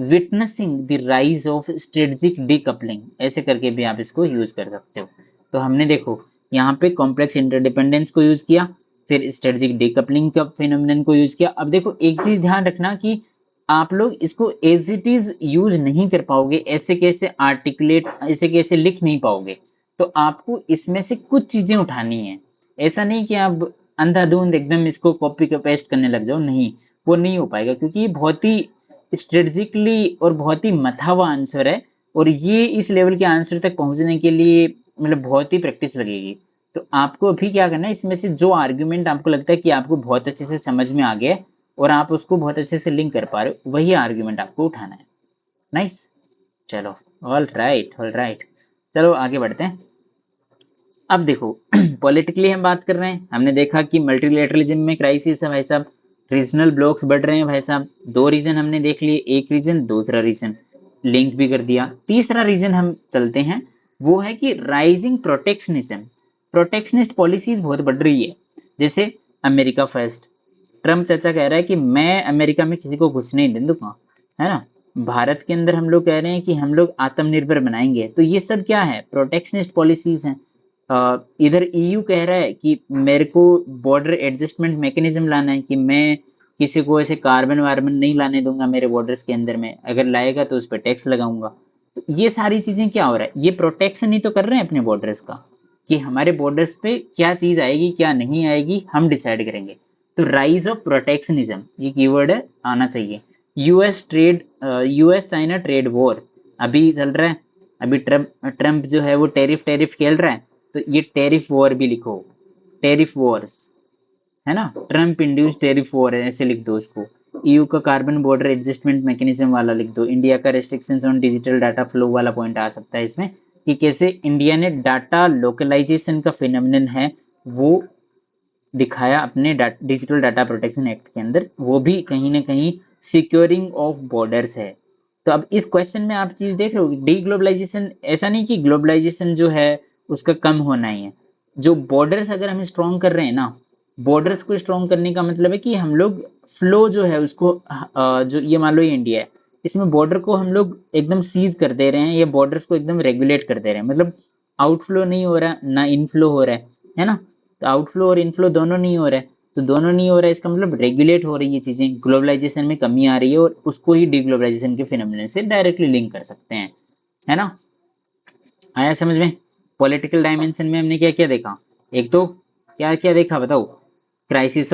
witnessing the rise of strategic decoupling, ऐसे करके भी आप इसको यूज कर सकते हो। तो हमने देखो यहाँ पे कॉम्प्लेक्स इंटरडिपेंडेंस को यूज किया, फिर स्ट्रेटजिक डीकपलिंग का फिनोमिनन को यूज किया। अब देखो एक चीज ध्यान रखना कि आप लोग इसको एज इट इज यूज नहीं कर पाओगे, ऐसे कैसे आर्टिकुलेट, ऐसे कैसे लिख नहीं पाओगे। तो आपको इसमें से कुछ चीजें उठानी है, ऐसा नहीं कि आप अंधाधुंध एकदम इसको कॉपी का पेस्ट करने लग जाओ, नहीं, वो नहीं हो पाएगा, क्योंकि ये बहुत ही स्ट्रेटजिकली और बहुत ही मथा हुआ आंसर है, और ये इस लेवल के आंसर तक पहुंचने के लिए मतलब बहुत ही प्रैक्टिस लगेगी। तो आपको अभी क्या करना है, इसमें से जो आर्ग्यूमेंट आपको लगता है कि आपको बहुत अच्छे से समझ में आ गया है और आप उसको बहुत अच्छे से लिंक कर पा रहे हो, वही आर्ग्यूमेंट आपको उठाना है। नाइस, चलो, ऑल राइट ऑल राइट, चलो आगे बढ़ते हैं। अब देखो पॉलिटिकली हम बात कर रहे हैं, हमने देखा कि मल्टीलेटरलिज्म में क्राइसिस है भाई साहब, रीजनल ब्लॉक्स बढ़ रहे हैं भाई साहब। दो रीजन हमने देख लिए, एक रीजन, दूसरा रीजन लिंक भी कर दिया। तीसरा रीजन हम चलते हैं, वो है कि राइजिंग प्रोटेक्शनिज्म, प्रोटेक्शनिस्ट पॉलिसीज बहुत बढ़ रही है। जैसे अमेरिका फर्स्ट, ट्रम्प चाचा कह रहा है कि मैं अमेरिका में किसी को घुसने नहीं दूंगा, है ना। भारत के अंदर हम लोग कह रहे हैं कि हम लोग आत्मनिर्भर बनाएंगे, तो ये सब क्या है, प्रोटेक्शनिस्ट पॉलिसीज हैं। इधर ईयू कह रहा है कि मेरे को बॉर्डर एडजस्टमेंट मैकेनिज्म लाना है, कि मैं किसी को ऐसे कार्बन वार्बन नहीं लाने दूंगा मेरे बॉर्डर्स के अंदर में, अगर लाएगा तो उस पर टैक्स लगाऊंगा। तो ये सारी चीजें क्या हो रहा है, ये प्रोटेक्शन ही तो कर रहे हैं अपने बॉर्डर्स का, कि हमारे बॉर्डर्स पे क्या चीज आएगी क्या नहीं आएगी हम डिसाइड करेंगे। तो राइज ऑफ प्रोटेक्शनिज्म ये कीवर्ड है, आना चाहिए। US trade, US China trade war अभी चल रहा है, अभी ट्रम्प ट्रम्प जो है वो टेरिफ टेरिफ खेल रहा है, तो ये टेरिफ वॉर भी लिखो, टेरिफ वॉर्स, है ना। ट्रम्प इंड्यूस टेरिफ वॉर है, ऐसे लिख दो इसको। ईयू का कार्बन बॉर्डर एडजस्टमेंट मैकेनिज्म वाला लिख दो। इंडिया का restrictions on digital data flow वाला पॉइंट आ सकता है इसमें, कि कैसे इंडिया ने डाटा लोकलाइजेशन का फिनोमिनन है वो दिखाया अपने डिजिटल डाटा प्रोटेक्शन एक्ट के अंदर, वो भी कहीं ना कहीं सिक्योरिंग ऑफ बॉर्डर्स है। तो अब इस क्वेश्चन में आप चीज देख रहे हो, डी ग्लोबलाइजेशन, ऐसा नहीं कि ग्लोबलाइजेशन जो है उसका कम होना ही है। जो बॉर्डर्स अगर हम स्ट्रॉन्ग कर रहे हैं ना, बॉर्डर्स को स्ट्रॉन्ग करने का मतलब है कि हम लोग फ्लो जो है उसको जो ये मान लो ये इंडिया है, इसमें बॉर्डर को हम लोग एकदम सीज कर दे रहे हैं, या बॉर्डर्स को एकदम रेगुलेट कर दे रहे हैं, मतलब आउटफ्लो नहीं हो रहा ना इनफ्लो हो रहा है ना। तो आउटफ्लो और इनफ्लो दोनों नहीं हो रहा है, तो दोनों नहीं हो रहा है इसका मतलब रेगुलेट हो रही है चीजें, ग्लोबलाइजेशन में कमी आ रही है, और उसको ही डीग्लोबलाइजेशन के फिनोमिनन से डायरेक्टली लिंक कर सकते हैं, है ना। आया समझ में। पॉलिटिकल डायमेंशन में हमने क्या क्या देखा, एक तो क्या क्या देखा बताओ, क्राइसिस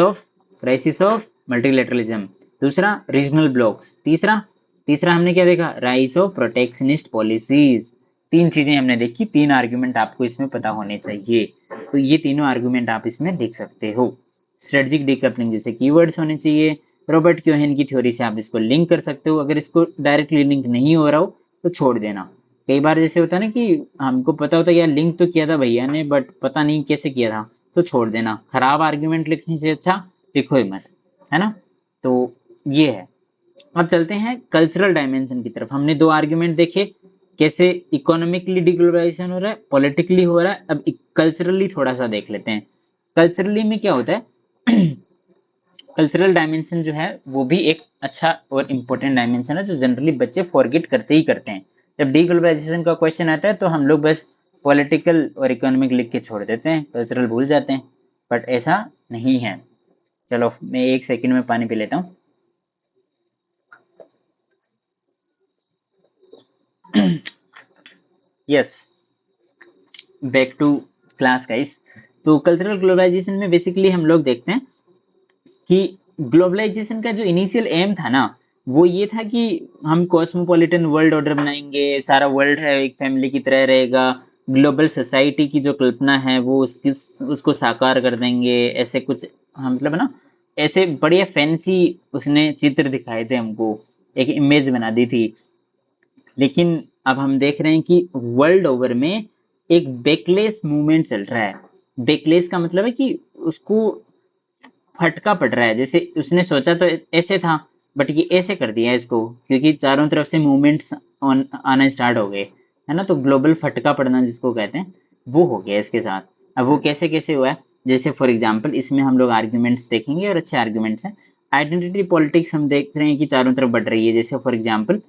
ऑफ मल्टीलेटरलिज्म, दूसरा रीजनल ब्लॉक्स, तीसरा तीसरा हमने क्या देखा, राइज ऑफ प्रोटेक्शनिस्ट पॉलिसीज। तीन चीजें हमने देखी, तीन आर्गुमेंट आपको इसमें पता होने चाहिए, तो ये तीनों आर्गुमेंट आप इसमें देख सकते हो। स्ट्रेटजिक डीकपलिंग जैसे कीवर्ड्स होने चाहिए, रॉबर्ट क्योहेन की थ्योरी से आप इसको लिंक कर सकते हो, अगर इसको डायरेक्टली लिंक नहीं हो रहा हो तो छोड़ देना। कई बार जैसे होता है ना कि हमको पता होता है यार लिंक तो किया था भैया ने, बट पता नहीं कैसे किया था, तो छोड़ देना, खराब आर्ग्यूमेंट लिखने से अच्छा लिखो ही मत, है ना। तो ये है। अब चलते हैं कल्चरल डायमेंशन की तरफ। हमने दो आर्ग्यूमेंट देखे, कैसे इकोनॉमिकली डिग्लोबलाइजेशन हो रहा है, पॉलिटिकली हो रहा है। अब कल्चरली थोड़ा सा देख लेते हैं। कल्चरली में क्या होता है, कल्चरल डायमेंशन जो है वो भी एक अच्छा और इम्पोर्टेंट डायमेंशन है, जो जनरली बच्चे फॉरगेट करते ही करते हैं। जब डीग्लोबलाइजेशन का क्वेश्चन आता है तो हम लोग बस पॉलिटिकल और इकोनॉमिक लिख के छोड़ देते हैं, कल्चरल भूल जाते हैं, बट ऐसा नहीं है। चलो मैं एक सेकंड में पानी पी लेता हूँ। Yes, back to class guys. तो कल्चरल ग्लोबलाइजेशन में बेसिकली हम लोग देखते हैं कि ग्लोबलाइजेशन का जो इनिशियल एम था ना, वो ये था कि हम कॉस्मोपॉलिटन वर्ल्ड ऑर्डर बनाएंगे, सारा वर्ल्ड है एक फैमिली की तरह रहेगा, ग्लोबल सोसाइटी की जो कल्पना है वो उसकी उसको साकार कर देंगे, ऐसे कुछ, हाँ मतलब ना, ऐसे बढ़िया फैंसी उसने चित्र दिखाए थे हमको, एक इमेज बना दी थी। लेकिन अब हम देख रहे हैं कि वर्ल्ड ओवर में एक बैकलेस मूवमेंट चल रहा है। बैकलेस का मतलब है कि उसको फटका पड़ रहा है, जैसे उसने सोचा तो ऐसे था, बट ये ऐसे कर दिया इसको, क्योंकि चारों तरफ से मूवमेंट्स आना स्टार्ट हो गए, है ना। तो ग्लोबल फटका पड़ना जिसको कहते हैं, वो हो गया इसके साथ। अब वो कैसे कैसे हुआ है, जैसे फॉर एग्जांपल इसमें हम लोग आर्ग्यूमेंट्स देखेंगे, और अच्छे आर्ग्यूमेंट्स हैं। आइडेंटिटी पॉलिटिक्स हम देख रहे हैं कि चारों तरफ बढ़ रही है। जैसे फॉर एग्जांपल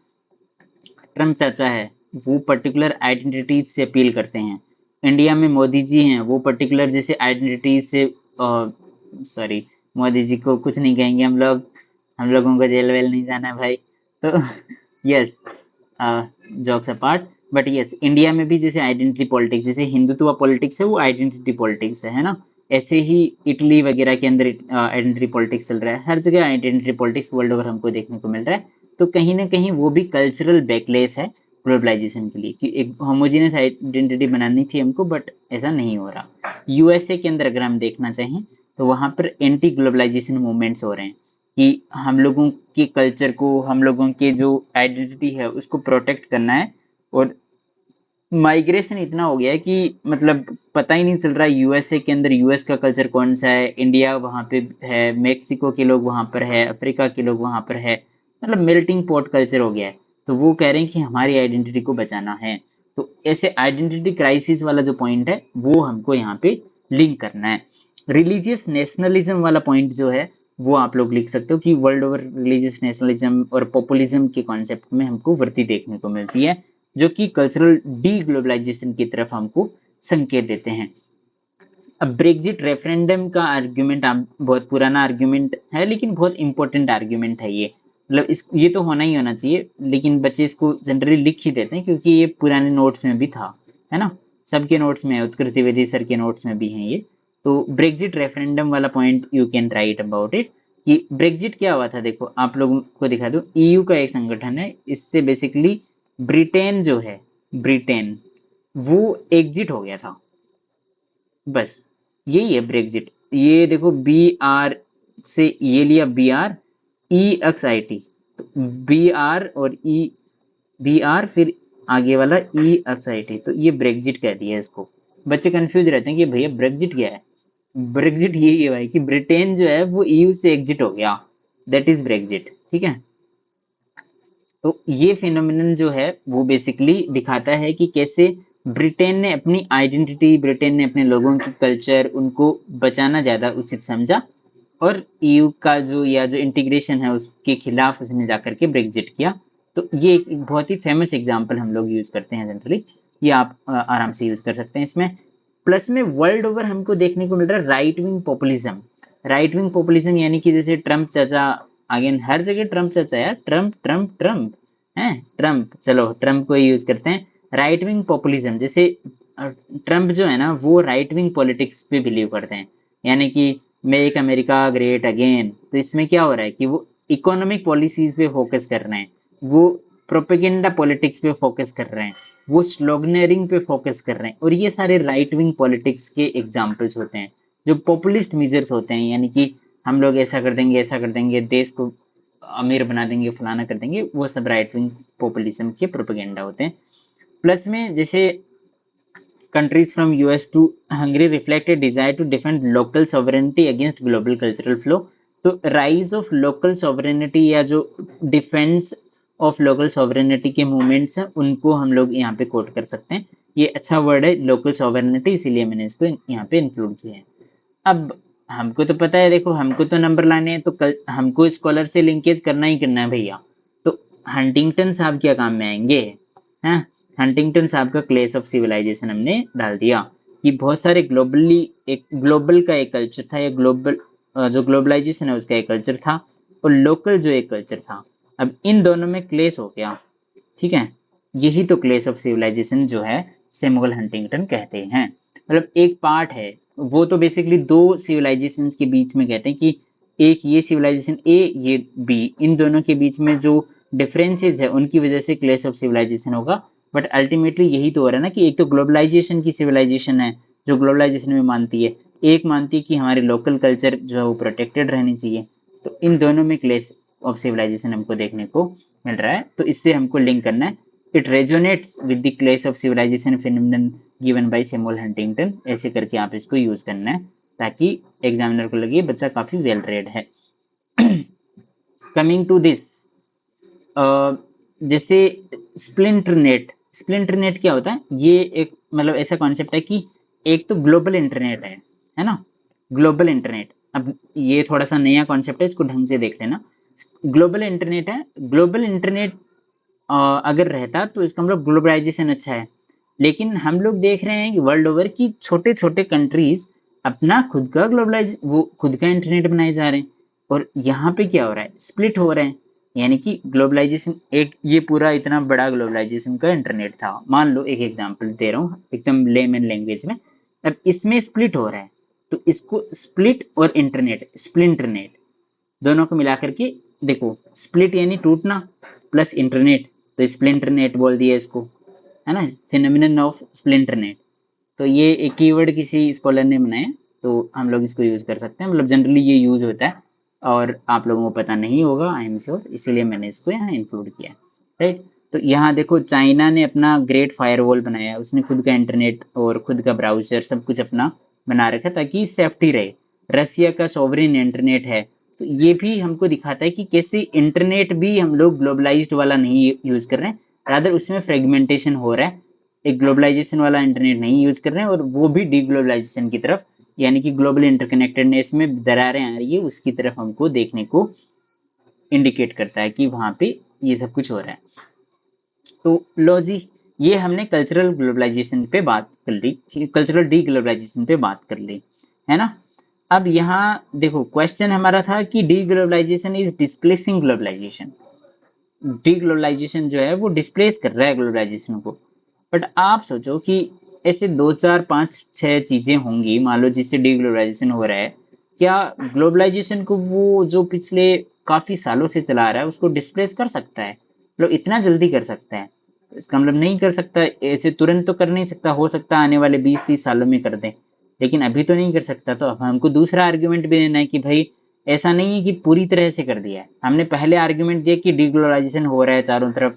ट्रम्प चाचा है, वो पर्टिकुलर आइडेंटिटीज से अपील करते हैं। इंडिया में मोदी जी हैं, वो पर्टिकुलर जैसे आइडेंटिटीज से, सॉरी, मोदी जी को कुछ नहीं कहेंगे हम लोग, हम लोगों को जेल वेल नहीं जाना है भाई। तो yes, jokes apart, but yes, India में भी जैसे आइडेंटिटी पॉलिटिक्स, जैसे हिंदुत्व पॉलिटिक्स है वो आइडेंटिटी पॉलिटिक्स है ना। ऐसे ही इटली वगैरह के अंदर आइडेंटिटी पॉलिटिक्स चल रहा है। हर जगह आइडेंटिटी पॉलिटिक्स वर्ल्ड ओवर हमको देखने को मिल रहा है। तो कहीं ना कहीं वो भी कल्चरल बैकलेस है ग्लोबलाइजेशन के लिए, कि एक होमोजेनियस आइडेंटिटी बनानी थी हमको, बट ऐसा नहीं हो रहा। यूएसए के अंदर अगर हम देखना चाहें, तो वहां पर एंटी ग्लोबलाइजेशन मूवमेंट्स हो रहे हैं, कि हम लोगों के कल्चर को, हम लोगों के जो आइडेंटिटी है उसको प्रोटेक्ट करना है। और माइग्रेशन इतना हो गया है कि मतलब पता ही नहीं चल रहा है यूएसए के अंदर यूएस का कल्चर कौन सा है, इंडिया वहां पे है, मेक्सिको के लोग वहां पर है, अफ्रीका के लोग वहां पर है, मतलब मेल्टिंग पॉट कल्चर हो गया है। तो वो कह रहे हैं कि हमारी आइडेंटिटी को बचाना है। तो ऐसे आइडेंटिटी क्राइसिस वाला जो पॉइंट है वो हमको यहाँ पे लिंक करना है। रिलीजियस नेशनलिज्म वाला पॉइंट जो है, वो आप लोग लिख सकते हो कि वर्ल्ड ओवर रिलीजियस नेशनलिज्म और पॉपुलिज्म के कॉन्सेप्ट में हमको वृद्धि देखने को मिलती है, जो कि कल्चरल डी ग्लोबलाइजेशन की तरफ हमको संकेत देते हैं। अब ब्रेग्जिट रेफरेंडम का आर्ग्यूमेंट बहुत पुराना आर्ग्यूमेंट है, लेकिन बहुत इंपॉर्टेंट आर्ग्यूमेंट है ये। मतलब इस ये तो होना ही होना चाहिए, लेकिन बच्चे इसको जनरली लिख ही देते हैं क्योंकि ये पुराने नोट्स में भी था, है ना। सबके नोट्स में है, उत्कृष्ट द्विवेदी सर के नोट्स में भी है ये। तो ब्रेग्जिट रेफरेंडम वाला point you can write about it, कि ब्रेग्जिट क्या हुआ था। देखो आप लोगों को दिखा दूं, ईयू का एक संगठन है, इससे बेसिकली ब्रिटेन जो है, ब्रिटेन, वो एग्जिट हो गया था, बस यही है ब्रेग्जिट। ये देखो, बी आर से ये लिया, B R E X I T, B R और ई, बी आर फिर आगे वाला ई एक्स आई टी, तो ये ब्रेग्जिट कह दिया इसको। बच्चे कंफ्यूज रहते हैं कि भैया ब्रेग्जिट क्या है। ब्रेग्जिट यही है भाई, कि ब्रिटेन जो है वो ईयू से एग्जिट हो गया, दैट इज ब्रेग्जिट, ठीक है। तो ये फिनोमिनन जो है वो बेसिकली दिखाता है कि कैसे ब्रिटेन ने अपनी आइडेंटिटी, ब्रिटेन ने अपने लोगों की कल्चर, उनको बचाना ज्यादा उचित समझा, और ईयू का जो, या जो इंटीग्रेशन है उसके खिलाफ उसने जाकर के ब्रेग्जिट किया। तो ये एक बहुत ही फेमस एग्जांपल हम लोग यूज करते हैं जनरली, ये आप आराम से यूज कर सकते हैं इसमें। प्लस में वर्ल्ड ओवर हमको देखने को मिल रहा है right wing populism. Right wing populism यानी कि जैसे ट्रम्प चाचा, अगेन हर जगह ट्रम्प चाचा यार, ट्रम्प ट्रम्प ट्रम्प है, ट्रम्प, चलो ट्रम्प को ही यूज करते हैं। राइट विंग पॉपुलिज्म, जैसे ट्रम्प जो है ना, वो राइट विंग पॉलिटिक्स पे बिलीव करते हैं, यानी कि मेक अमेरिका ग्रेट अगेन। तो इसमें क्या हो रहा है कि वो इकोनॉमिक पॉलिसीज पे फोकस कर रहे हैं, वो प्रोपेगेंडा पॉलिटिक्स पे फोकस कर रहे हैं, वो स्लोगनरिंग पे फोकस कर रहे हैं, और ये सारे राइट विंग पॉलिटिक्स के एग्जाम्पल्स होते हैं। जो पॉपुलिस्ट मेजर्स होते हैं, यानी कि हम लोग ऐसा कर देंगे, ऐसा कर देंगे, देश को अमीर बना देंगे, फलाना कर देंगे, वो सब राइट विंग पॉपुलिज्म के प्रोपेगेंडा होते हैं। प्लस में जैसे countries from US to Hungary reflect a desire to defend local sovereignty against global cultural flow। तो rise of local sovereignty या जो डिफेंस ऑफ लोकल सॉवरेनिटी के मूवमेंट्स हैं, उनको हम लोग यहाँ पे कोट कर सकते हैं। ये अच्छा वर्ड है लोकल सॉवरेनिटी, इसीलिए मैंने इसको यहाँ पे इंक्लूड किया है। अब हमको तो पता है, देखो हमको तो नंबर लाने हैं, तो कल हमको स्कॉलर से लिंकेज करना ही करना है भैया। तो हंटिंगटन साहब क्या काम में आएंगे, हैं। हंटिंगटन साहब का क्लेश ऑफ सिविलाइजेशन हमने डाल दिया, कि बहुत सारे ग्लोबली, एक ग्लोबल का एक कल्चर था, या ग्लोबल जो ग्लोबलाइजेशन है उसका एक कल्चर था, और लोकल जो एक कल्चर था। अब इन दोनों में क्लेश हो गया, ठीक है। यही तो क्लेश ऑफ सिविलाइजेशन जो है सैमुअल हंटिंगटन कहते हैं। मतलब एक पार्ट है, वो तो बेसिकली दो सिविलाइजेशन के बीच में कहते हैं कि एक ये सिविलाइजेशन ए, ये बी, इन दोनों के बीच में जो डिफरेंसेस है उनकी वजह से क्लेश ऑफ सिविलाइजेशन होगा। बट अल्टीमेटली यही तो हो रहा है ना, कि एक तो ग्लोबलाइजेशन की सिविलाइजेशन है जो ग्लोबलाइजेशन में मानती है, एक मानती है कि हमारे लोकल कल्चर जो है वो प्रोटेक्टेड रहनी चाहिए। तो इन दोनों में क्लेश ऑफ सिविलाइजेशन हमको देखने को मिल रहा है, तो इससे हमको लिंक करना है। It resonates with the clash of civilization phenomenon given by Samuel Huntington, ऐसे करके आप इसको यूज करना है ताकि एग्जामिनर को लगे बच्चा काफी वेल रेड है। कमिंग टू दिस, जैसे स्प्लिंटर नेट क्या होता है? ये एक मतलब ऐसा कॉन्सेप्ट है कि एक तो ग्लोबल इंटरनेट है ना, ग्लोबल इंटरनेट। अब ये थोड़ा सा नया कॉन्सेप्ट है, इसको ढंग से देख लेना। ग्लोबल इंटरनेट है, ग्लोबल इंटरनेट अगर रहता तो इसका मतलब ग्लोबलाइजेशन अच्छा है। लेकिन हम लोग देख रहे हैं कि वर्ल्ड ओवर की छोटे छोटे कंट्रीज अपना खुद का वो खुद का इंटरनेट बनाए जा रहे हैं, और यहाँ पे क्या हो रहा है? स्प्लिट हो रहे हैं। यानी कि ग्लोबलाइजेशन, एक ये पूरा इतना बड़ा ग्लोबलाइजेशन का इंटरनेट था, मान लो एक एग्जांपल दे रहा हूँ एकदम लेमन लैंग्वेज में। अब इसमें स्प्लिट हो रहा है, तो इसको स्प्लिट और इंटरनेट, स्प्लिंटरनेट, दोनों को मिला करके देखो। स्प्लिट यानी टूटना, प्लस इंटरनेट, तो स्प्लिंटरनेट बोल दिया इसको, है ना, फिनोमिनन ऑफ स्प्लिंटरनेट। तो ये एक कीवर्ड किसी स्कॉलर ने बनाया, तो हम लोग इसको यूज कर सकते हैं। मतलब जनरली ये यूज होता है और आप लोगों को पता नहीं होगा, आई एम श्योर, इसीलिए मैंने इसको यहाँ इंक्लूड किया, राइट। तो यहाँ देखो, चाइना ने अपना ग्रेट फायरवॉल बनाया, उसने खुद का इंटरनेट और खुद का ब्राउजर सब कुछ अपना बना रखा ताकि सेफ्टी रहे। रसिया का सॉवरेन इंटरनेट है। तो ये भी हमको दिखाता है कि कैसे इंटरनेट भी हम लोग ग्लोबलाइज्ड वाला नहीं यूज कर रहे हैं, रादर उसमें फ्रेगमेंटेशन हो रहा है। एक ग्लोबलाइजेशन वाला इंटरनेट नहीं यूज कर रहे हैं और वो भी डीग्लोबलाइजेशन की तरफ, यानी कि ग्लोबल इंटरकनेक्टेडनेस में दरारें आ रही है, उसकी तरफ हमको देखने को इंडिकेट करता है कि वहां पे ये सब कुछ हो रहा है। तो लो जी, ये हमने कल्चरल ग्लोबलाइजेशन पे बात कर ली, कल्चरल डी ग्लोबलाइजेशन पे बात कर ली, है ना। अब यहाँ देखो, क्वेश्चन हमारा था कि D globalisation is displacing globalization. D globalisation जो है वो डिस्प्लेस कर रहा है ग्लोबलाइजेशन को। बट आप सोचो कि ऐसे दो चार पांच छह चीजें होंगी मान लो जिससे डी ग्लोबलाइजेशन हो रहा है, क्या ग्लोबलाइजेशन को वो जो पिछले काफी सालों से चला रहा है उसको डिस्प्लेस कर सकता है? मतलब इतना जल्दी कर सकता है? तो इसका मतलब नहीं कर सकता, ऐसे तुरंत तो कर नहीं सकता, हो सकता है आने वाले 20-30 सालों में कर दे, लेकिन अभी तो नहीं कर सकता। तो अब हमको दूसरा आर्ग्यूमेंट भी देना है कि भाई ऐसा नहीं है कि पूरी तरह से कर दिया है। हमने पहले आर्ग्यूमेंट दिया कि डीग्लोबलाइजेशन हो रहा है चारों तरफ,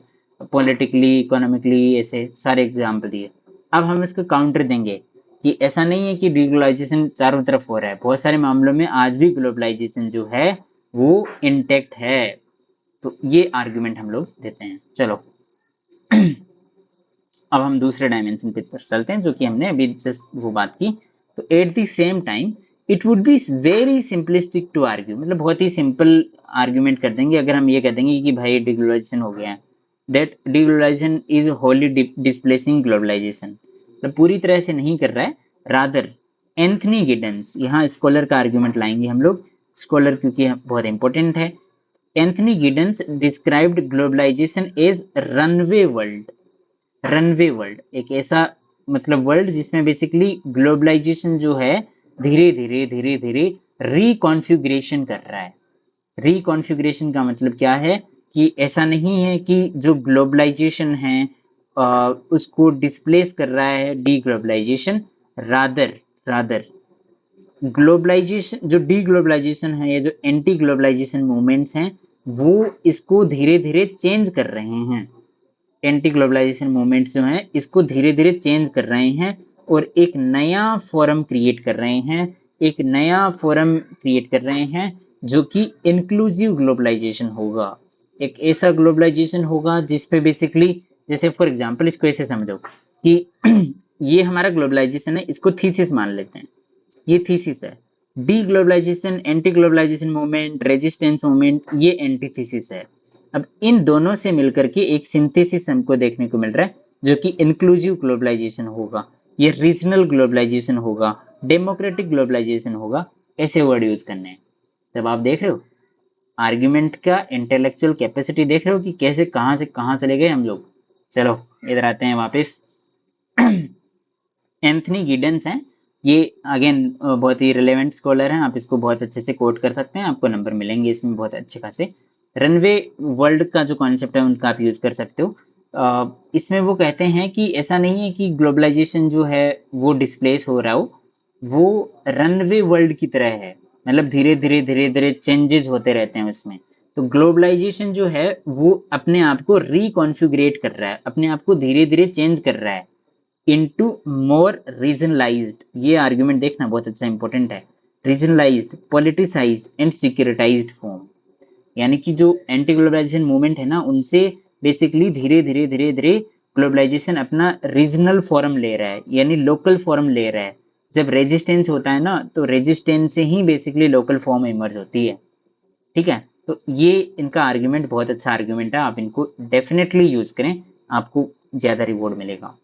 पॉलिटिकली, इकोनॉमिकली, ऐसे सारे एग्जाम्पल दिए। अब हम इसको काउंटर देंगे कि ऐसा नहीं है कि डीग्लोबलाइजेशन चारों तरफ हो रहा है, बहुत सारे मामलों में आज भी ग्लोबलाइजेशन जो है वो इंटेक्ट है। तो ये आर्ग्यूमेंट हम लोग देते हैं। चलो अब हम दूसरे डायमेंशन पे चलते हैं जो कि हमने अभी जस्ट वो बात की। तो at the same time it would be very simplistic to argue, मतलब बहुत ही सिंपल आर्ग्यूमेंट कर देंगे अगर हम ये कह देंगे कि भाई डिग्लोबलाइजेशन हो गया है, that deglobalisation is wholly displacing globalisation, मतलब पूरी तरह से नहीं कर रहा है। रादर एंथनी गिडेंस, यहाँ स्कॉलर का आर्ग्यूमेंट लाएंगे हम लोग, स्कॉलर क्योंकि बहुत इंपॉर्टेंट है। Anthony Giddens described globalisation as runaway world. Runaway world एक ऐसा मतलब वर्ल्ड जिसमें बेसिकली ग्लोबलाइजेशन जो है धीरे धीरे रिकॉन्फ़िगरेशन कर रहा है। रिकॉन्फ़िगरेशन का मतलब क्या है कि ऐसा नहीं है कि जो ग्लोबलाइजेशन है उसको डिस्प्लेस कर रहा है deglobalization, rather rather globalization जो डी ग्लोबलाइजेशन है या जो एंटी ग्लोबलाइजेशन मूवमेंट्स हैं वो इसको धीरे धीरे चेंज कर रहे हैं। एंटी ग्लोबलाइजेशन मूवमेंट्स जो हैं इसको धीरे धीरे चेंज कर रहे हैं और एक नया फोरम क्रिएट कर रहे हैं, एक नया फोरम क्रिएट कर रहे हैं जो कि इंक्लूसिव ग्लोबलाइजेशन होगा। एक ऐसा ग्लोबलाइजेशन होगा जिसपे बेसिकली, जैसे फॉर एग्जांपल इसको ऐसे समझो कि ये हमारा ग्लोबलाइजेशन है, इसको थीसिस मान लेते हैं, ये थीसिस है। Deglobalization, anti globalization movement, resistance movement, ये एंटीथीसिस है। अब इन दोनों से मिलकर के एक सिंथेसिस हमको देखने को मिल रहा है जो कि इंक्लूसिव ग्लोबलाइजेशन होगा, ये रीजनल ग्लोबलाइजेशन होगा, डेमोक्रेटिक ग्लोबलाइजेशन होगा, ऐसे वर्ड यूज करने हैं। जब आप देख रहे हो आर्ग्यूमेंट का इंटेलेक्चुअल कैपेसिटी, देख रहे हो कि कैसे कहां से कहां चले गए हम लोग। चलो इधर आते हैं वापस। एंथनी गिडेंस हैं ये, अगेन बहुत ही रिलेवेंट स्कॉलर हैं, आप इसको बहुत अच्छे से कोट कर सकते हैं, आपको नंबर मिलेंगे इसमें बहुत अच्छे खासे। रनवे वर्ल्ड का जो कॉन्सेप्ट है उनका आप यूज कर सकते हो। इसमें वो कहते हैं कि ऐसा नहीं है कि ग्लोबलाइजेशन जो है वो डिस्प्लेस हो रहा हो, वो रनवे वर्ल्ड की तरह है, मतलब धीरे धीरे चेंजेस होते रहते हैं उसमें। तो ग्लोबलाइजेशन जो है वो अपने आप को रिकॉन्फ़िगरेट कर रहा है, अपने आप को धीरे धीरे चेंज कर रहा है इनटू मोर रीजनलाइज्ड। ये आर्गुमेंट देखना बहुत अच्छा इंपॉर्टेंट है। रीजनलाइज्ड, पॉलिटिसाइज्ड एंड सिक्योरिटाइज्ड फॉर्म, यानी कि जो एंटी ग्लोबलाइजेशन मूवमेंट है ना, उनसे बेसिकली धीरे धीरे ग्लोबलाइजेशन अपना रीजनल फॉर्म ले रहा है, यानी लोकल फॉर्म ले रहा है। जब रेजिस्टेंस होता है ना, तो रेजिस्टेंस से ही बेसिकली लोकल फॉर्म इमर्ज होती है। ठीक है, तो ये इनका आर्ग्यूमेंट बहुत अच्छा आर्ग्यूमेंट है, आप इनको डेफिनेटली यूज करें, आपको ज्यादा रिवॉर्ड मिलेगा।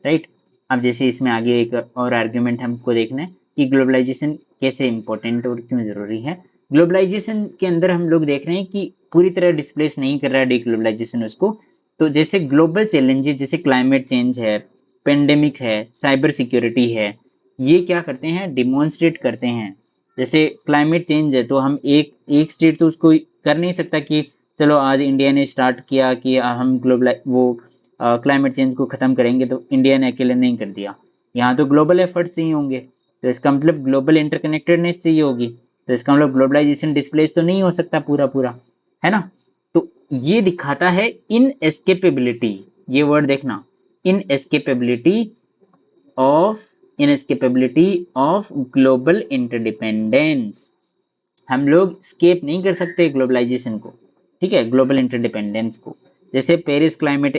राइट। अब जैसे इसमें आगे एक और आर्ग्यूमेंट हमको देखना है कि ग्लोबलाइजेशन कैसे इंपॉर्टेंट और क्यों जरूरी है। ग्लोबलाइजेशन के अंदर हम लोग देख रहे हैं कि पूरी तरह डिस्प्लेस नहीं कर रहा है डीग्लोबलाइजेशन उसको। तो जैसे ग्लोबल चैलेंजेस जैसे क्लाइमेट चेंज है, पेंडेमिक है, साइबर सिक्योरिटी है, ये क्या करते हैं, डिमॉन्स्ट्रेट करते हैं। जैसे क्लाइमेट चेंज है तो हम एक एक स्टेट तो उसको कर नहीं सकता कि चलो आज इंडिया ने स्टार्ट किया कि हम ग्लोबल वो क्लाइमेट चेंज को खत्म करेंगे, तो इंडिया ने अकेले नहीं कर दिया। यहाँ तो ग्लोबल एफर्ट चाहिए होंगे, तो इसका मतलब ग्लोबल इंटरकनेक्टेडनेस चाहिए होगी। तो इसका मतलब ग्लोबलाइजेशन डिस्प्लेस तो नहीं हो सकता पूरा पूरा, है ना। तो ये दिखाता है इन एस्केपेबिलिटी, ये वर्ड देखना, इन एस्केपेबिलिटी ऑफ इनएस्केपेबिलिटी ऑफ ग्लोबल इंटरडिपेंडेंस। हम लोग स्केप नहीं कर सकते ग्लोबलाइजेशन को, ठीक है, ग्लोबल इंटरडिपेंडेंस को। जैसे पेरिस क्लाइमेट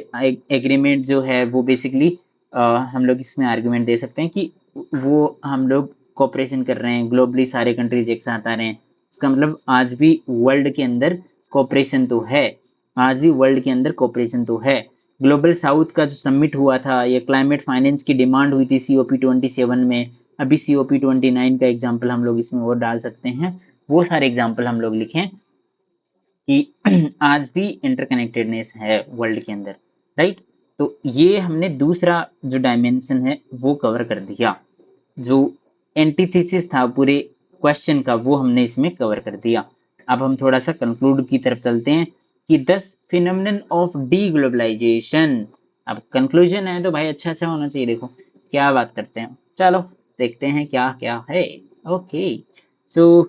एग्रीमेंट जो है वो बेसिकली हम लोग इसमें आर्गुमेंट दे सकते हैं कि वो हम लोग कोऑपरेशन कर रहे हैं, ग्लोबली सारे कंट्रीज एक साथ आ रहे हैं। इसका मतलब आज भी वर्ल्ड के अंदर कोऑपरेशन तो है, आज भी वर्ल्ड के अंदर कोऑपरेशन तो है। ग्लोबल साउथ का जो समिट हुआ था, ये क्लाइमेट फाइनेंस की डिमांड हुई थी COP27 में। अभी COP29 का एग्जाम्पल हम लोग इसमें और डाल सकते हैं, वो सारे एग्जाम्पल हम लोग लिखें कि आज भी इंटरकनेक्टेडनेस है वर्ल्ड के अंदर। राइट। तो ये हमने दूसरा जो डायमेंशन है वो कवर कर दिया, जो एंटीथेसिस था पूरे क्वेश्चन का वो हमने इसमें कवर कर दिया। अब हम थोड़ा सा कंक्लूड की तरफ चलते हैं कि 10 फिनोमिनन ऑफ डीग्लोबलाइजेशन। अब कंक्लूजन है तो भाई अच्छा अच्छा होना चाहिए, देखो क्या बात करते हैं, चलो देखते हैं क्या क्या है। ओके, सो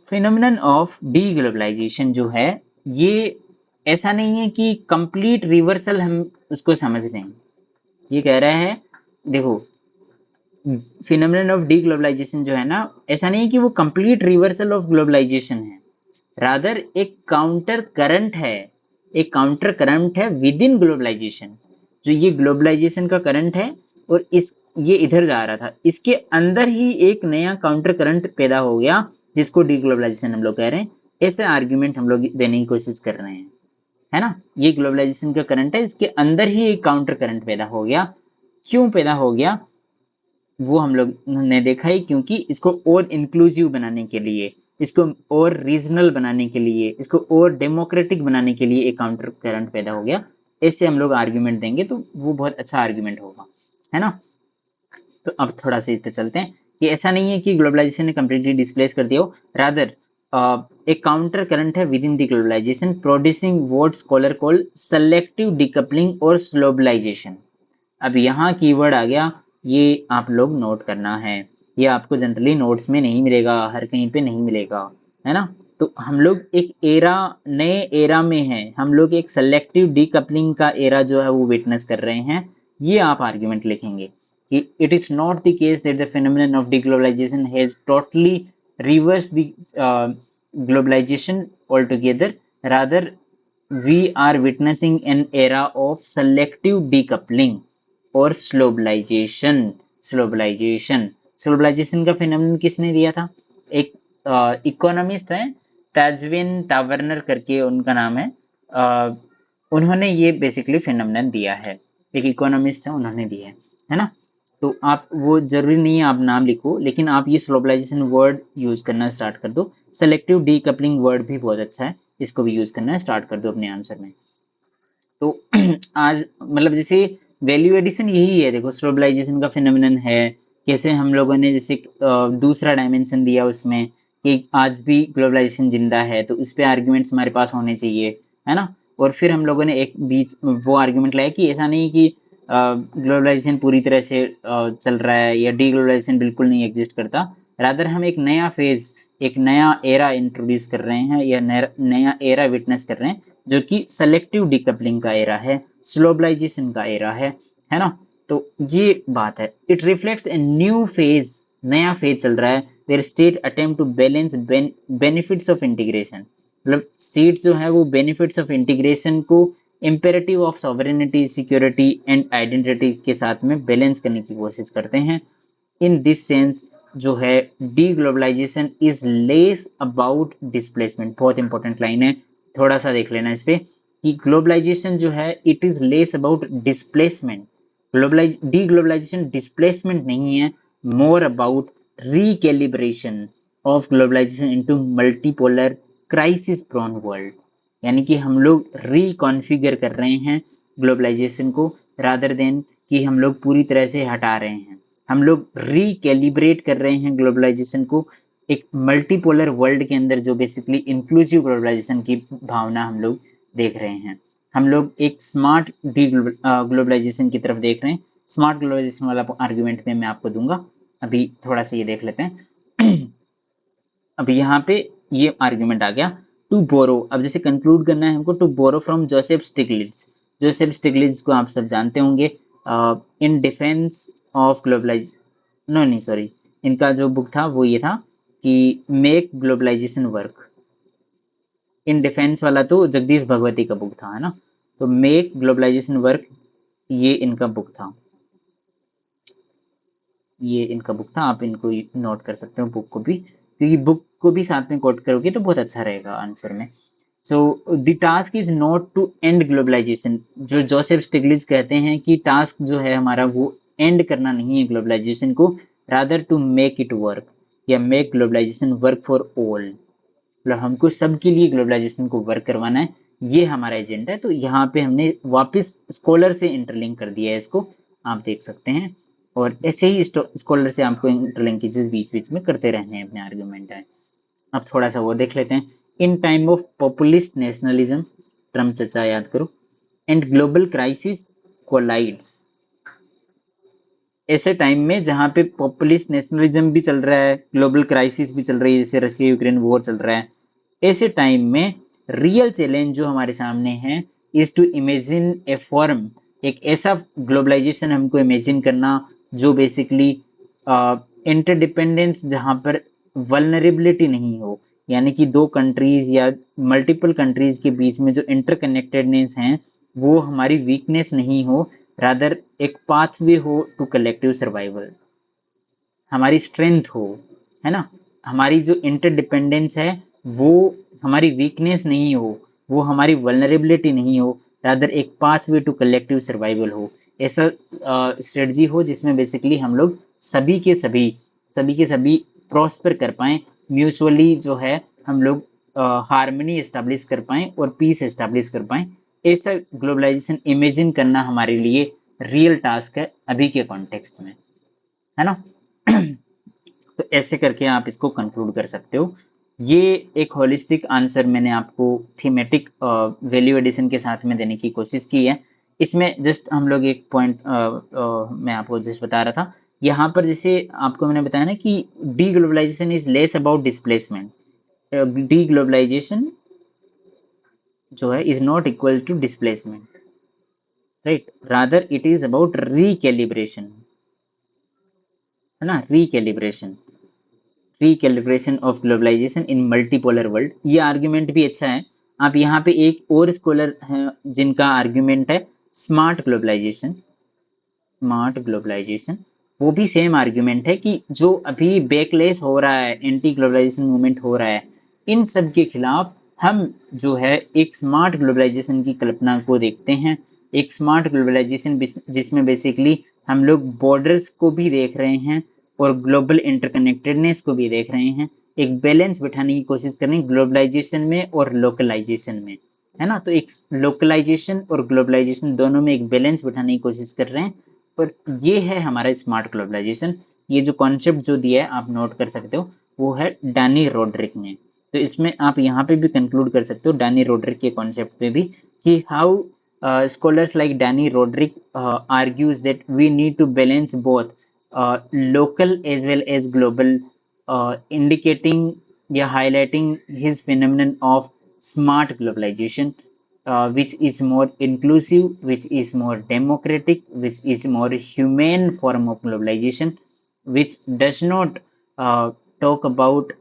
फिनोमिनन ऑफ डीग्लोबलाइजेशन जो है, ये ऐसा नहीं है कि कंप्लीट रिवर्सल हम उसको समझ लें। ये कह रहा है, देखो, फिनोमिनन ऑफ डीग्लोबलाइजेशन जो है ना, ऐसा नहीं है कि वो कंप्लीट रिवर्सल ऑफ ग्लोबलाइजेशन है, रादर एक काउंटर करंट है, एक काउंटर करंट है विद इन ग्लोबलाइजेशन। जो ये ग्लोबलाइजेशन का करंट है और इस ये इधर जा रहा था, इसके अंदर ही एक नया काउंटर करंट पैदा हो गया जिसको डीग्लोबलाइजेशन हम लोग कह रहे हैं। ऐसे आर्ग्यूमेंट हम लोग देने की कोशिश कर रहे हैं, है ना। ये ग्लोबलाइजेशन का करंट है, इसके अंदर ही एक काउंटर करंट पैदा हो गया। क्यों पैदा हो गया वो हम लोग ने देखा ही, क्योंकि इसको और इंक्लूसिव बनाने के लिए, इसको और रीजनल बनाने के लिए, इसको और डेमोक्रेटिक बनाने के लिए एक काउंटर करंट पैदा हो गया। ऐसे हम लोग आर्ग्यूमेंट देंगे तो वो बहुत अच्छा आर्ग्यूमेंट होगा, है ना। तो अब थोड़ा सा इस पे चलते हैं कि ऐसा नहीं है कि ग्लोबलाइजेशन ने कंप्लीटली डिस्प्लेस कर दिया हो, रादर एक काउंटर करंट है within the globalization producing what scholar call selective decoupling और स्लोबलाइजेशन। अब यहाँ कीवर्ड आ गया, ये आप लोग नोट करना है। ये आपको जनरली नोट्स में नहीं मिलेगा, हर कहीं पे नहीं मिलेगा, है ना। तो हम लोग एक एरा, नए एरा में हैं, हम लोग एक सेलेक्टिव डीकपलिंग का एरा जो है वो विटनेस कर रहे हैं। ये आप आर्ग्यूमेंट लिखेंगे कि it is not the case that the phenomenon of deglobalization has totally reversed the globalization altogether, rather we are witnessing an era of selective decoupling और स्लोबलाइजेशन। स्लोबलाइजेशन का फिनोमेनन किसने दिया था, एक इकोनॉमिस्ट है, ताजविन टावर्नर करके उनका नाम है। उन्होंने ये बेसिकली फिनोमेनन दिया है, एक इकोनॉमिस्ट है, उन्होंने दिया है ना। तो आप वो जरूरी नहीं है आप नाम लिखो, लेकिन आप ये स्लोबलाइजेशन वर्ड यूज करना स्टार्ट कर दो। सेलेक्टिव डीकपलिंग वर्ड भी बहुत अच्छा है, इसको भी यूज करना स्टार्ट कर दो अपने आंसर में। तो आज मतलब जैसे वैल्यू एडिशन यही है, देखो स्लोबलाइजेशन का फिनोमिनन है, कैसे हम लोगों ने जैसे दूसरा डायमेंशन दिया उसमें कि आज भी ग्लोबलाइजेशन जिंदा है, तो उस पे आर्ग्यूमेंट्स हमारे पास होने चाहिए, है ना। और फिर हम लोगों ने एक बीच वो आर्ग्यूमेंट लाया कि ऐसा नहीं कि ग्लोबलाइजेशन पूरी तरह से चल रहा है या डी ग्लोबलाइजेशन बिल्कुल नहीं एग्जिस्ट करता। रादर हम एक नया फेज, एक नया एरा इंट्रोड्यूस कर रहे हैं या नया एरा विटनेस कर रहे हैं, जो कि सेलेक्टिव डिकपलिंग का एरा है, स्लोबलाइजेशन का एरा है ना। तो ये बात है, it reflects a new phase, नया फेज चल रहा है, where state attempt to balance benefits of integration, मतलब स्टेट जो है वो बेनिफिट्स ऑफ इंटीग्रेशन को imperative of sovereignty, security and identity के साथ में बैलेंस करने की कोशिश करते हैं। इन दिस सेंस जो है D globalisation is less about displacement, बहुत इंपॉर्टेंट लाइन है, थोड़ा सा देख लेना इस पे, कि ग्लोबलाइजेशन जो है it is less about displacement, deglobalisation displacement नहीं है, more about recalibration of globalisation into multipolar crisis prone world, यानी कि हम लोग रिकॉन्फ़िगर कर रहे हैं ग्लोबलाइजेशन को, रादर देन कि हम लोग पूरी तरह से हटा रहे हैं। हम लोग रिकैलिब्रेट कर रहे हैं ग्लोबलाइजेशन को एक मल्टीपोलर वर्ल्ड के अंदर, जो बेसिकली इंक्लूसिव ग्लोबलाइजेशन की भावना हम लोग देख रहे हैं। हम लोग एक स्मार्ट डी ग्लोबलाइजेशन की तरफ देख रहे हैं। स्मार्ट ग्लोबलाइजेशन वाला आर्ग्यूमेंट में मैं आपको दूंगा, अभी थोड़ा सा ये देख लेते हैं। अब यहाँ पे ये आर्ग्यूमेंट आ गया, टू बोरो, अब जैसे कंक्लूड करना है हमको, to borrow from Joseph Stiglitz. Joseph Stiglitz को आप सब जानते होंगे, in defence of globalise, no नहीं सॉरी, इनका जो बुक था वो ये था कि make globalisation work. In defence वाला तो जगदीश भगवती का बुक था, है ना, तो मेक ग्लोबलाइजेशन वर्क ये इनका बुक था, ये इनका बुक था, आप इनको नोट कर सकते हो बुक को भी, क्योंकि बुक को भी साथ में कोट करोगे तो बहुत अच्छा रहेगा आंसर में। So the task is not to end globalisation, जो जोसेफ स्टिग्लिट्ज कहते हैं कि टास्क जो है हमारा वो एंड करना नहीं है ग्लोबलाइजेशन को, rather to make it work, या make globalisation work for all, मतलब हमको सबके लिए ग्लोबलाइजेशन को वर्क करवाना है, ये हमारा एजेंडा है। तो यहाँ पे हमने वापस स्कॉलर से इंटरलिंक कर दिया है इसको, आप देख सकते हैं, और ऐसे ही स्कॉलर से आपको इंटरलिंकेजेस बीच बीच में करते रहने हैं अपने आर्ग्यूमेंट है। अब थोड़ा सा वो देख लेते हैं, in time of populist nationalism, Trump चर्चा याद करो, एंड ग्लोबल क्राइसिस कोलाइड्स, ऐसे टाइम में जहां पे पॉपुलिस्ट नेशनलिज्म भी चल रहा है, ग्लोबल क्राइसिस भी चल रही है, जैसे रशिया यूक्रेन वॉर चल रहा है, ऐसे टाइम में रियल चैलेंज जो हमारे सामने है is to imagine a form, एक ऐसा ग्लोबलाइजेशन हमको इमेजिन करना जो बेसिकली इंटरडिपेंडेंस, जहां पर वल्नरेबिलिटी नहीं हो, यानी कि दो कंट्रीज या मल्टीपल कंट्रीज के बीच में जो इंटरकनेक्टेडनेस है वो हमारी वीकनेस नहीं हो, रादर एक पाथवे हो टू कलेक्टिव सर्वाइवल, हमारी स्ट्रेंथ हो, है ना, हमारी जो इंटरडिपेंडेंस है वो हमारी वीकनेस नहीं हो, वो हमारी वल्नरेबिलिटी नहीं हो, रादर एक पाथवे टू कलेक्टिव सर्वाइवल हो, ऐसा स्ट्रेटजी हो जिसमें बेसिकली हम लोग सभी के सभी प्रॉस्पर कर पाए, म्यूचुअली जो है हम लोग हार्मनी एस्टेब्लिश कर पाए और पीस एस्टेब्लिश कर पाए। ऐसा ग्लोबलाइजेशन इमेजिन करना हमारे लिए रियल टास्क है अभी के कॉन्टेक्स्ट में, है ना। तो ऐसे करके आप इसको कंक्लूड कर सकते हो। ये एक होलिस्टिक आंसर मैंने आपको थीमेटिक वैल्यू एडिशन के साथ में देने की कोशिश की है। इसमें जस्ट हम लोग एक पॉइंट मैं आपको जस्ट बता रहा था, यहाँ पर जैसे आपको मैंने बताया ना कि D globalisation is less about displacement, D globalisation जो है is not equal to displacement, right, rather it is about recalibration, है ना, recalibration of globalisation in multipolar world. ये आर्ग्यूमेंट भी अच्छा है। आप यहाँ पे एक और स्कॉलर हैं जिनका आर्ग्यूमेंट है स्मार्ट ग्लोबलाइजेशन, वो भी सेम आर्ग्यूमेंट है कि जो अभी बैकलेस हो रहा है, एंटी ग्लोबलाइजेशन मूवमेंट हो रहा है, इन सब के खिलाफ हम जो है एक स्मार्ट ग्लोबलाइजेशन की कल्पना को देखते हैं, एक स्मार्ट ग्लोबलाइजेशन जिसमें बेसिकली हम लोग बॉर्डर्स को भी देख रहे हैं और ग्लोबल इंटरकनेक्टेडनेस को भी देख रहे हैं, एक बैलेंस बिठाने की कोशिश कर रहे हैं ग्लोबलाइजेशन में और लोकलाइजेशन में, है ना। तो एक लोकलाइजेशन और ग्लोबलाइजेशन दोनों में एक बैलेंस बिठाने की कोशिश कर रहे हैं, पर ये है हमारा स्मार्ट ग्लोबलाइजेशन। ये जो कॉन्सेप्ट जो दिया है आप नोट कर सकते हो, वो है डैनी रोड्रिक ने। तो इसमें आप यहाँ पे भी कंक्लूड कर सकते हो डैनी रोड्रिक के कॉन्सेप्ट पे भी, कि how Scholars like Danny Roderick argues that we need to balance both local as well as global, indicating, yeah, highlighting his phenomenon of smart globalization, which is more inclusive, which is more democratic, which is more humane form of globalization, which does not talk about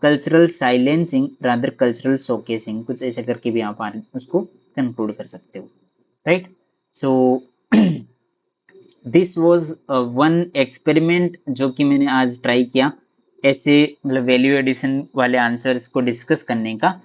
cultural silencing, rather cultural showcasing, कुछ ऐसा करके भी आप उसको conclude कर सकते हो, right? So this was one experiment जो कि मैंने आज ट्राई किया, ऐसे मतलब वैल्यू एडिशन वाले आंसर्स को डिस्कस करने का।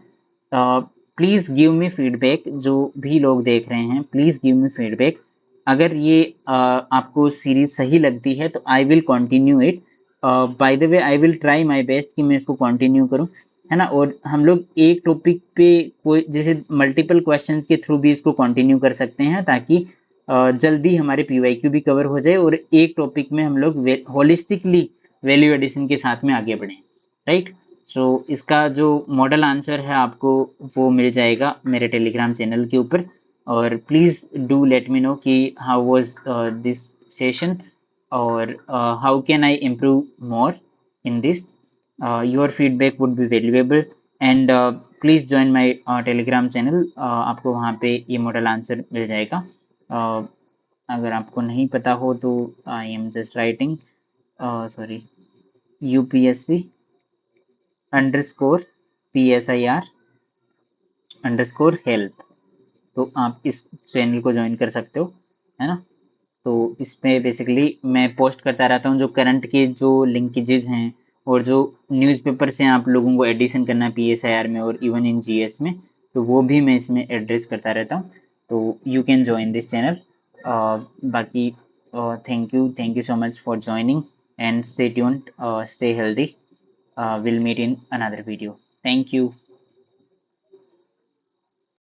प्लीज गिव मी फीडबैक, जो भी लोग देख रहे हैं प्लीज गिव मी फीडबैक। अगर ये आपको सीरीज सही लगती है तो I will continue it. By the way I will try my best कि मैं इसको कंटिन्यू करूं, है ना। और हम लोग एक टॉपिक पे कोई जैसे मल्टीपल क्वेश्चंस के थ्रू भी इसको कंटिन्यू कर सकते हैं, ताकि जल्दी हमारे पीवाईक्यू भी कवर हो जाए और एक टॉपिक में हम लोग होलिस्टिकली वैल्यू एडिशन के साथ में आगे बढ़ें, राइट। सो इसका जो मॉडल आंसर है आपको वो मिल जाएगा मेरे टेलीग्राम चैनल के ऊपर। और please do let me know कि हाउ वाज दिस सेशन, और how can I improve more in this. Your feedback would be valuable, and please join my Telegram channel. आपको वहाँ पे ये मॉडल आंसर मिल जाएगा। अगर आपको नहीं पता हो तो I am just writing, sorry, UPSC _PSIR_हेल्प, तो आप इस चैनल को ज्वाइन कर सकते हो, है ना। तो इसमें बेसिकली मैं पोस्ट करता रहता हूँ जो करंट के जो लिंकेजेस हैं, और जो न्यूज़पेपर से आप लोगों को एडिशन करना है पीएसआईआर में और इवन इन जीएस में, तो वो भी मैं इसमें एड्रेस करता रहता हूँ। तो you can join this channel. बाकी thank you so much for joining, and stay tuned, stay healthy. We'll meet in another video. Thank you.